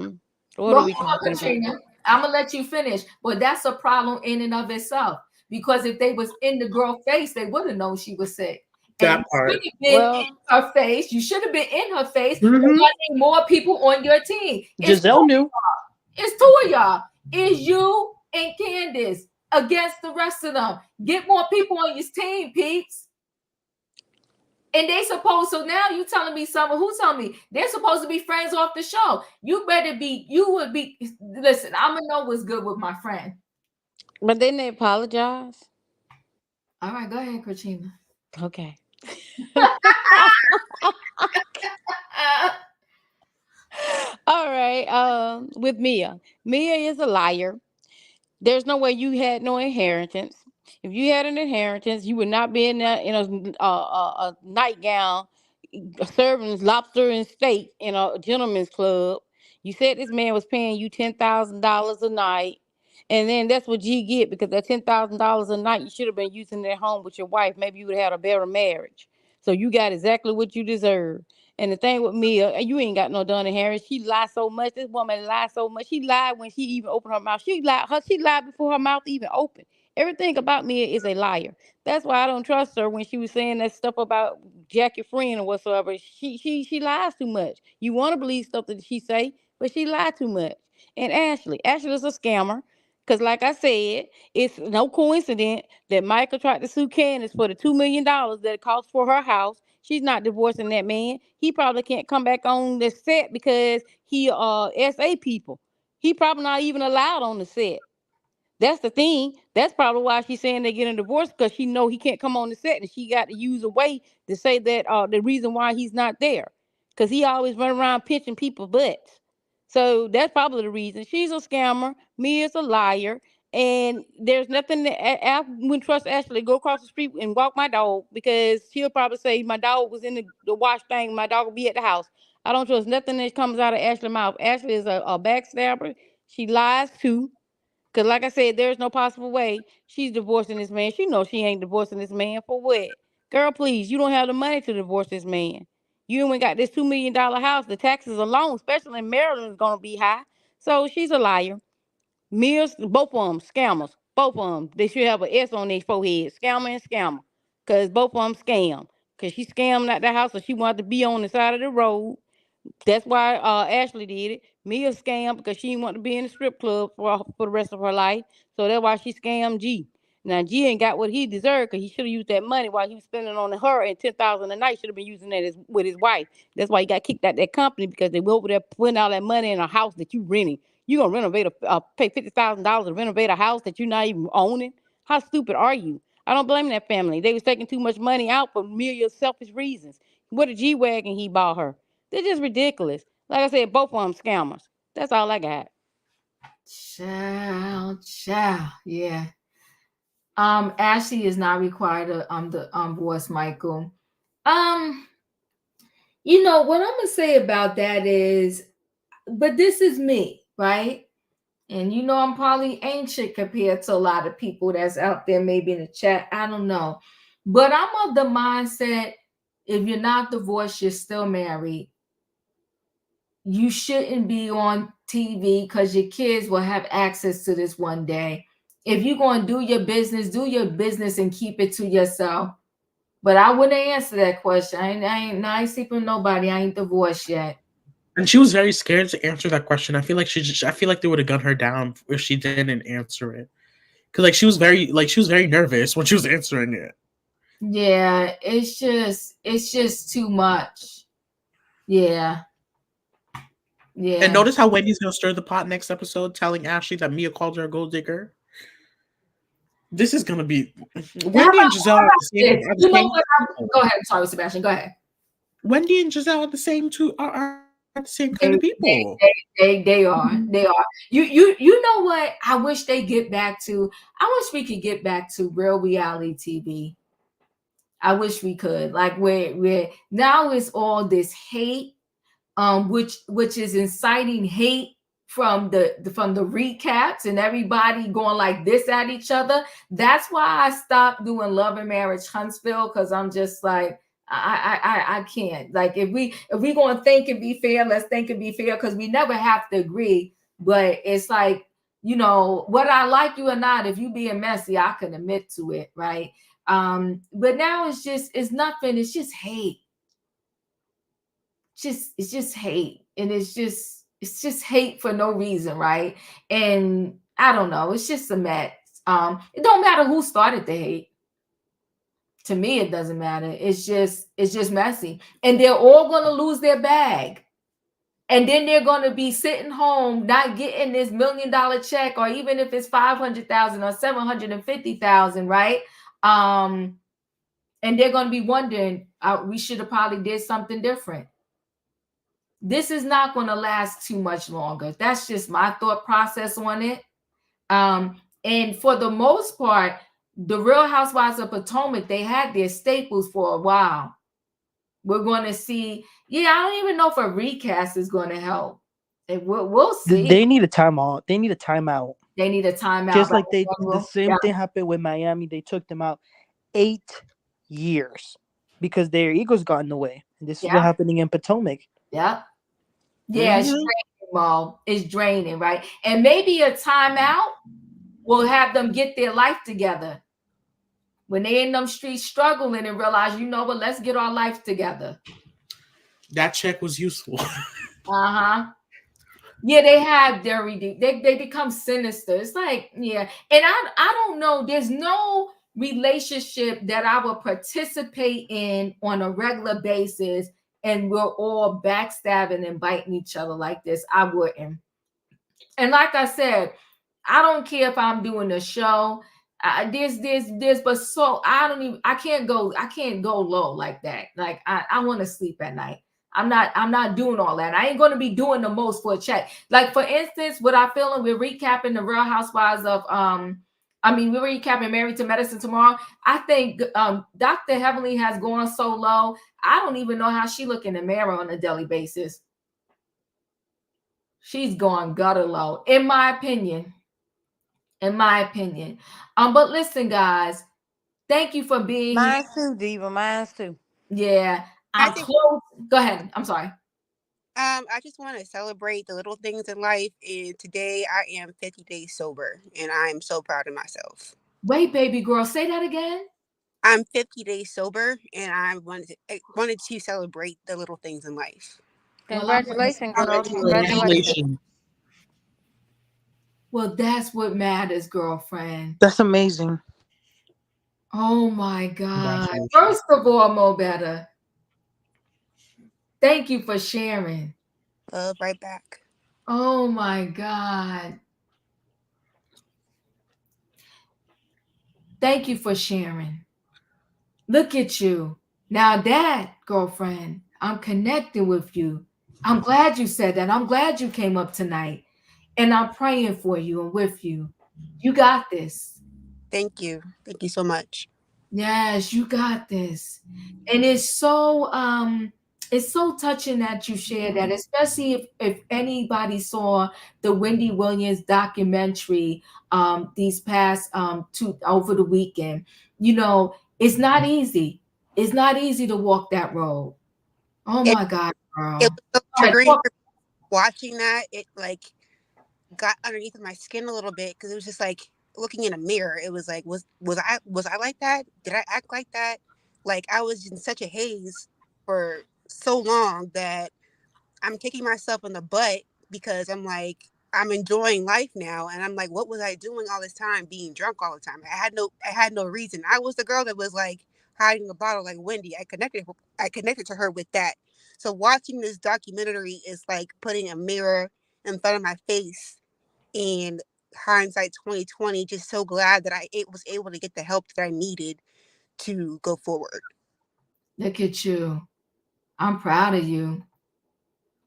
Speaker 3: we talking about?
Speaker 1: I'm gonna let you finish, but that's a problem in and of itself. Because if they was in the girl's face, they would have known she was sick.
Speaker 2: That part.
Speaker 1: In her face. You should have been in her face. You need more people on your team.
Speaker 5: Giselle knew.
Speaker 1: It's two of y'all. It's you and Candace against the rest of them. Get more people on your team, peeps. And they supposed, so now you telling me something, who telling me? They're supposed to be friends off the show. Listen, I'm going to know what's good with my friend.
Speaker 3: But then they apologize.
Speaker 1: All right, go ahead, Katrina.
Speaker 3: Okay. All right. With Mia. Mia is a liar. There's no way you had no inheritance. If you had an inheritance, you would not be in a nightgown serving lobster and steak in a gentleman's club. You said this man was paying you $10,000 a night. And then that's what you get, because that $10,000 a night, you should have been using it at home with your wife. Maybe you would have had a better marriage. So you got exactly what you deserve. And the thing with Mia, you ain't got no done inheritance. She lied so much. This woman lied so much. She lied when she even opened her mouth. She lied before her mouth even opened. Everything about Mia is a liar. That's why I don't trust her when she was saying that stuff about Jackie friend or whatsoever. She lies too much. You want to believe stuff that she say, but she lied too much. And Ashley is a scammer. Because like I said, it's no coincidence that Michael tried to sue Candace for the $2 million that it cost for her house. She's not divorcing that man. He probably can't come back on the set because he SA people. He probably not even allowed on the set. That's the thing. That's probably why she's saying they're getting a divorce, because she know he can't come on the set, and she got to use a way to say that the reason why he's not there, because he always run around pinching people's butts. So that's probably the reason. She's a scammer. Mia's a liar. And there's nothing that I wouldn't trust Ashley to go across the street and walk my dog, because she'll probably say my dog was in the wash thing. My dog will be at the house. I don't trust nothing that comes out of Ashley's mouth. Ashley is a backstabber. She lies too. Because like I said, there's no possible way she's divorcing this man. She knows she ain't divorcing this man for what? Girl, please, you don't have the money to divorce this man. You even got this $2 million house. The taxes alone, especially in Maryland, is going to be high. So she's a liar. Mears, both of them, scammers. Both of them. They should have an S on their forehead. Scammer and scammer. Because both of them scam. Because she scammed out the house, so she wanted to be on the side of the road. That's why Ashley did it. Mia scammed because she didn't want to be in the strip club for the rest of her life. So that's why she scammed G. Now G ain't got what he deserved, because he should have used that money while he was spending on her, and $10,000 a night should have been using that with his wife. That's why he got kicked out that company, because they were over there putting all that money in a house that you renting. You gonna renovate pay $50,000 to renovate a house that you're not even owning? How stupid are you? I don't blame that family. They was taking too much money out for mere selfish reasons. What a G-Wagon he bought her. They're just ridiculous. Like I said, both of them scammers. That's all I got.
Speaker 1: Child. Yeah. Ashley is not required to voice Michael. You know what I'm gonna say about that is, but this is me, right? And you know, I'm probably ancient compared to a lot of people that's out there, maybe in the chat. I don't know. But I'm of the mindset, if you're not divorced, you're still married. You shouldn't be on TV because your kids will have access to this one day. If you're going to do your business and keep it to yourself. But I wouldn't answer that question. I ain't sleeping with nobody. I ain't divorced yet.
Speaker 2: And she was very scared to answer that question. I feel like they would have gunned her down if she didn't answer it. Cause she was very nervous when she was answering it.
Speaker 1: Yeah, it's just too much. Yeah. Yeah.
Speaker 2: And notice how Wendy's gonna stir the pot next episode, telling Ashley that Mia called her a gold digger. This is gonna be Wendy and Giselle are the same.
Speaker 1: You know what? Go ahead. Sorry, Sebastian. Go ahead.
Speaker 2: Wendy and Giselle are the same too. Are the same kind of people.
Speaker 1: They are. They are. You know what? I wish they get back to. I wish we could get back to real reality TV. I wish we could. Like where now it's all this hate, which is inciting hate from the recaps and everybody going like this at each other. That's why I stopped doing Love and Marriage Huntsville, because I'm just like, I can't. Like if we gonna think and be fair, let's think and be fair, because we never have to agree. But it's like, you know, whether I like you or not, if you being messy, I can admit to it, right? But now it's nothing. It's just hate. It's just hate, and it's just hate for no reason, right? And I don't know. It's just a mess. It don't matter who started the hate. To me, it doesn't matter. It's just messy, and they're all gonna lose their bag, and then they're gonna be sitting home not getting this $1 million check, or even if it's 500,000 or 750,000, right? And they're gonna be wondering, we should have probably did something different. This is not going to last too much longer. That's just my thought process on it. And for the most part, the Real Housewives of Potomac, they had their staples for a while. We're going to see. Yeah, I don't even know if a recast is going to help. We'll see.
Speaker 5: They need a timeout. They need a timeout.
Speaker 1: They need a timeout.
Speaker 5: Just like the same thing happened with Miami. They took them out 8 years because their egos got in the way. And this is what's happening in Potomac.
Speaker 1: Yeah. Yeah, it's draining, Mo. It's draining, right? And maybe a timeout will have them get their life together. When they're in them streets struggling and realize, you know what, let's get our life together.
Speaker 2: That check was useful.
Speaker 1: Yeah, they have they become sinister. It's like, yeah. And I don't know, there's no relationship that I would participate in on a regular basis and we're all backstabbing and biting each other like this. I wouldn't. And like I said, I don't care if I'm doing a show. But so I can't go low like that. Like I want to sleep at night. I'm not doing all that. I ain't going to be doing the most for a check. Like for instance, what I feeling, we're recapping the Real Housewives of we're recapping Married to Medicine tomorrow. I think Dr. Heavenly has gone so low. I don't even know how she look in the mirror on a daily basis. She's gone gutter low, in my opinion. But listen, guys, thank you for being here.
Speaker 3: Mine too, Diva. Mine too.
Speaker 1: Yeah. Go ahead. I'm sorry.
Speaker 6: I just want to celebrate the little things in life. And today I am 50 days sober, and I'm so proud of myself.
Speaker 1: Wait, baby girl, say that again.
Speaker 6: I'm 50 days sober, and I wanted to celebrate the little things in life.
Speaker 3: Congratulations, girl. Congratulations.
Speaker 1: Well, that's what matters, girlfriend.
Speaker 5: That's amazing.
Speaker 1: Oh my God. First of all, Mo Better, thank you for sharing.
Speaker 6: Love right back.
Speaker 1: Oh my God. Thank you for sharing. Look at you. Now that, girlfriend, I'm connecting with you. I'm glad you said that. I'm glad you came up tonight. And I'm praying for you and with you. You got this.
Speaker 6: Thank you. Thank you so much.
Speaker 1: Yes, you got this. And it's so touching that you shared that, especially if anybody saw the Wendy Williams documentary these past two over the weekend. You know, it's not easy. It's not easy to walk that road. Oh
Speaker 6: It
Speaker 1: my God,
Speaker 6: it
Speaker 1: girl.
Speaker 6: was so
Speaker 1: All right,
Speaker 6: triggering
Speaker 1: talk-
Speaker 6: for watching that. It like got underneath of my skin a little bit because it was just like looking in a mirror. It was like, was I like that? Did I act like that? Like I was in such a haze for so long that I'm kicking myself in the butt because I'm like, I'm enjoying life now, and I'm like, what was I doing all this time, being drunk all the time? I had no reason. I was the girl that was like hiding a bottle, like Wendy. I connected to her with that. So watching this documentary is like putting a mirror in front of my face, and hindsight 2020. Just so glad that was able to get the help that I needed to go forward.
Speaker 1: look at you. I'm proud of you.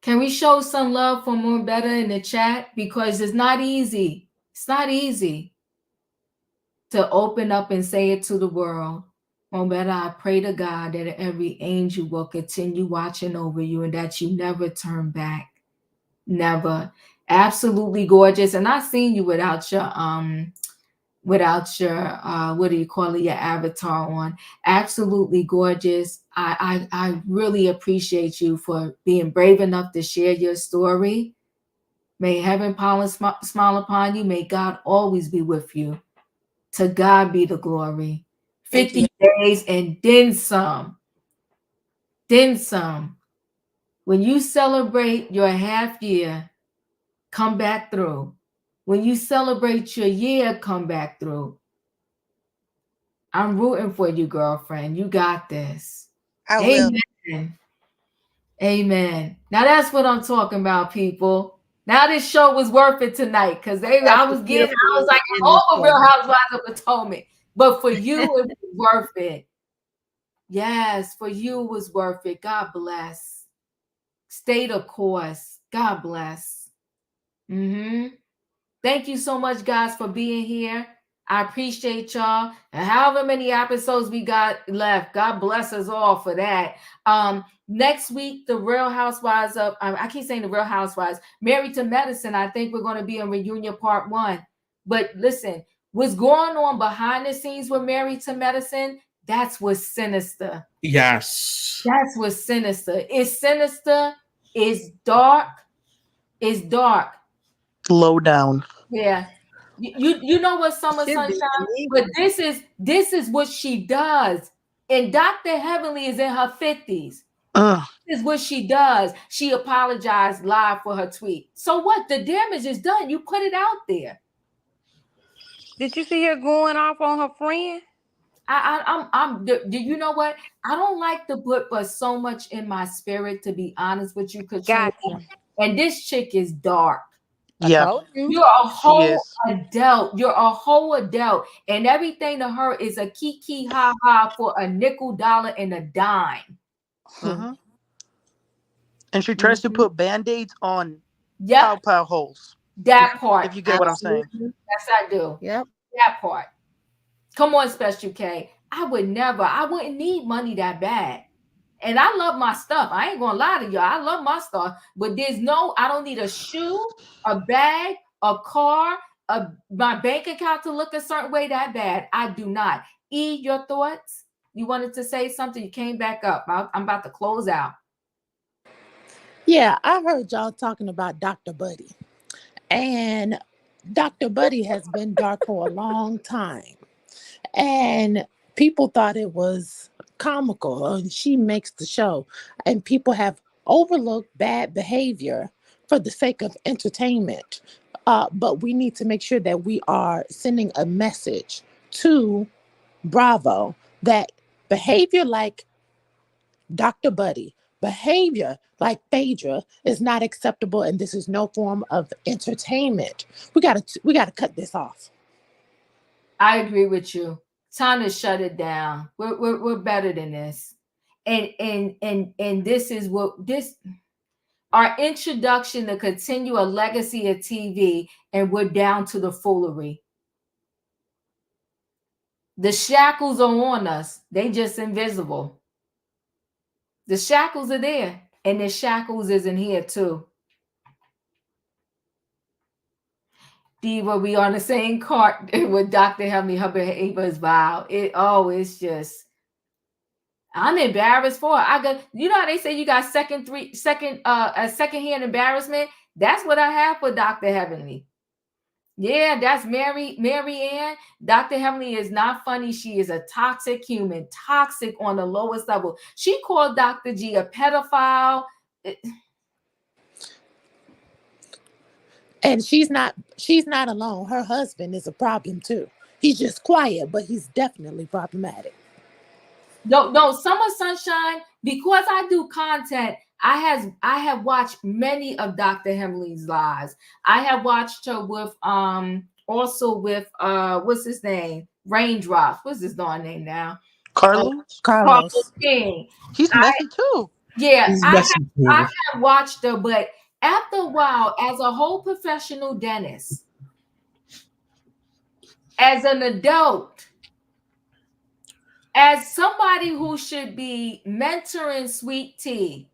Speaker 1: Can we show some love for More Better in the chat? Because it's not easy. It's not easy to open up and say it to the world. More Better, I pray to God that every angel will continue watching over you and that you never turn back. Never. Absolutely gorgeous. And I've seen you without your what do you call it, your avatar on. Absolutely gorgeous. I really appreciate you for being brave enough to share your story. May heaven smile upon you. May God always be with you. To God be the glory.
Speaker 6: Thank
Speaker 1: 50
Speaker 6: you.
Speaker 1: days and then some. Then some. When you celebrate your half year, come back through. When you celebrate your year, come back through. I'm rooting for you, girlfriend. You got this.
Speaker 6: I will.
Speaker 1: Amen. Amen. Now that's what I'm talking about, people. Now this show was worth it tonight because
Speaker 4: That's
Speaker 1: I
Speaker 4: a
Speaker 1: was
Speaker 4: beautiful way
Speaker 1: like,
Speaker 4: to end
Speaker 1: I'm
Speaker 4: the
Speaker 1: over
Speaker 4: show.
Speaker 1: Real Housewives of Potomac. But for you, it was worth it. Yes, for you, it was worth it. God bless. Stay the course. God bless. Thank you so much, guys, for being here. I appreciate y'all. And however many episodes we got left, God bless us all for that. Next week, the Real Housewives of I keep saying the Real Housewives, Married to Medicine. I think we're going to be in reunion part 1. But listen, what's going on behind the scenes with Married to Medicine? That's what's sinister.
Speaker 2: Yes.
Speaker 1: That's what's sinister. It's sinister. It's dark. It's dark.
Speaker 5: Low down.
Speaker 1: Yeah. You know what, Summer
Speaker 4: Should be
Speaker 1: Sunshine? But
Speaker 4: illegal.
Speaker 1: this is what she does. And Dr. Heavenly is in her 50s.
Speaker 5: Ugh.
Speaker 1: This is what she does. She apologized live for her tweet. So what? The damage is done. You put it out there.
Speaker 3: Did you see her going off on her friend?
Speaker 1: Do you know what? I don't like to put but so much in my spirit, to be honest with you, Katrina.
Speaker 3: Gotcha.
Speaker 1: And this chick is dark.
Speaker 3: I
Speaker 5: Yeah,
Speaker 3: told you.
Speaker 1: You're a
Speaker 5: she
Speaker 1: whole
Speaker 5: is.
Speaker 1: adult. You're a whole adult. And everything to her is a kiki ha ha for a nickel, dollar, and a dime.
Speaker 5: Mm-hmm. And she tries to put band-aids on pow
Speaker 1: Yep,
Speaker 5: pow holes.
Speaker 1: that part.
Speaker 5: If you get what I'm saying.
Speaker 4: Absolutely.
Speaker 1: Yes, I do.
Speaker 4: Yep.
Speaker 1: That part. Come on, Special K. I wouldn't need money that bad. And I love my stuff. I ain't gonna lie to y'all. I love my stuff, but I don't need a shoe, a bag, a car, my bank account to look a certain way that bad. I do not. Your thoughts? You wanted to say something? You came back up. I'm about to close out.
Speaker 7: Yeah, I heard y'all talking about Dr. Buddy. And Dr. Buddy has been dark for a long time. And people thought it was comical. She makes the show. And people have overlooked bad behavior for the sake of entertainment. But we need to make sure that we are sending a message to Bravo that behavior like Dr. Buddy, behavior like Phaedra is not acceptable, and this is no form of entertainment. We gotta cut this off.
Speaker 1: I agree with you. Time to shut it down. We're better than this. And this is what this our introduction to continue a legacy of TV, and we're down to the foolery. The shackles are on us. They just invisible. The shackles are there, and the shackles isn't here too. Diva, we on the same cart with Dr. Helmy. Her behavior is wild. It's just, I'm embarrassed for her. I got, you know how they say you got secondhand embarrassment? That's what I have for Dr. Heavenly. Yeah, that's Mary Ann. Dr. Heavenly is not funny. She is a toxic human, toxic on the lowest level. She called Dr. G a pedophile.
Speaker 7: And she's not alone. Her husband is a problem too. He's just quiet, but he's definitely problematic.
Speaker 1: No, Summer Sunshine, because I do content, I have watched many of Dr. Hemley's lives. I have watched her with also with what's his name? Raindrops. What's his darn name now?
Speaker 7: Carlos
Speaker 1: King.
Speaker 5: He's messy too.
Speaker 1: Yeah, I
Speaker 2: I
Speaker 1: have watched her, but after a while, as a whole professional dentist, as an adult, as somebody who should be mentoring Sweet Tea,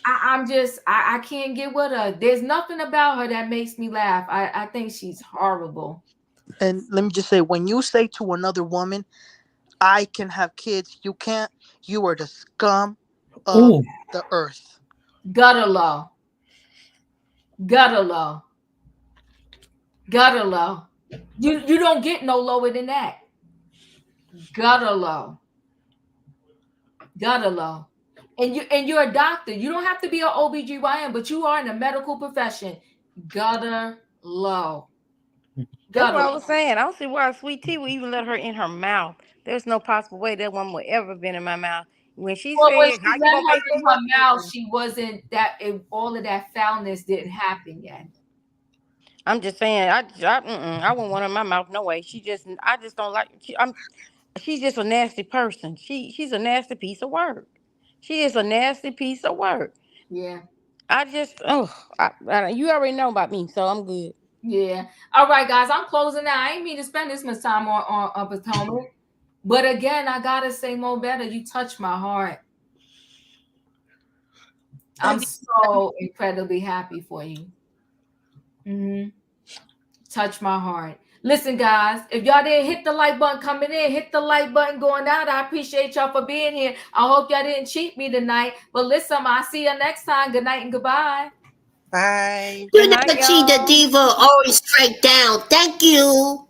Speaker 1: I can't get with her. There's nothing about her that makes me laugh. I think she's horrible.
Speaker 5: And let me just say, when you say to another woman, I can have kids, you can't, you are the scum of the earth.
Speaker 1: Gutter low. You don't get no lower than that. Gutter low. And you're a doctor. You don't have to be an OBGYN, but you are in a medical profession. Gutter low.
Speaker 3: That's what I was saying. I don't see why Sweet Tea would even let her in her mouth. There's no possible way that one would ever been in my mouth. When she said,
Speaker 1: when she
Speaker 3: "How you
Speaker 1: let
Speaker 3: gonna
Speaker 1: her
Speaker 3: make
Speaker 1: in her mouth," she wasn't that. All of that foulness didn't happen yet.
Speaker 3: I'm just saying, I wouldn't want her in my mouth. No way. I just don't like. She's just a nasty person. She's a nasty piece of work. She is a nasty piece of work.
Speaker 1: Yeah.
Speaker 3: You already know about me, so I'm good.
Speaker 1: Yeah. All right, guys, I'm closing now. I ain't mean to spend this much time on Potomac, but again, I gotta say, Mo Better, you touch my heart. I'm so incredibly happy for you. Touch my heart. Listen, guys, if y'all didn't hit the like button coming in, hit the like button going out. I appreciate y'all for being here. I hope y'all didn't cheat me tonight. But listen, I'll see you next time. Good night and goodbye.
Speaker 6: Bye.
Speaker 4: You never cheat the diva, always straight down. Thank you.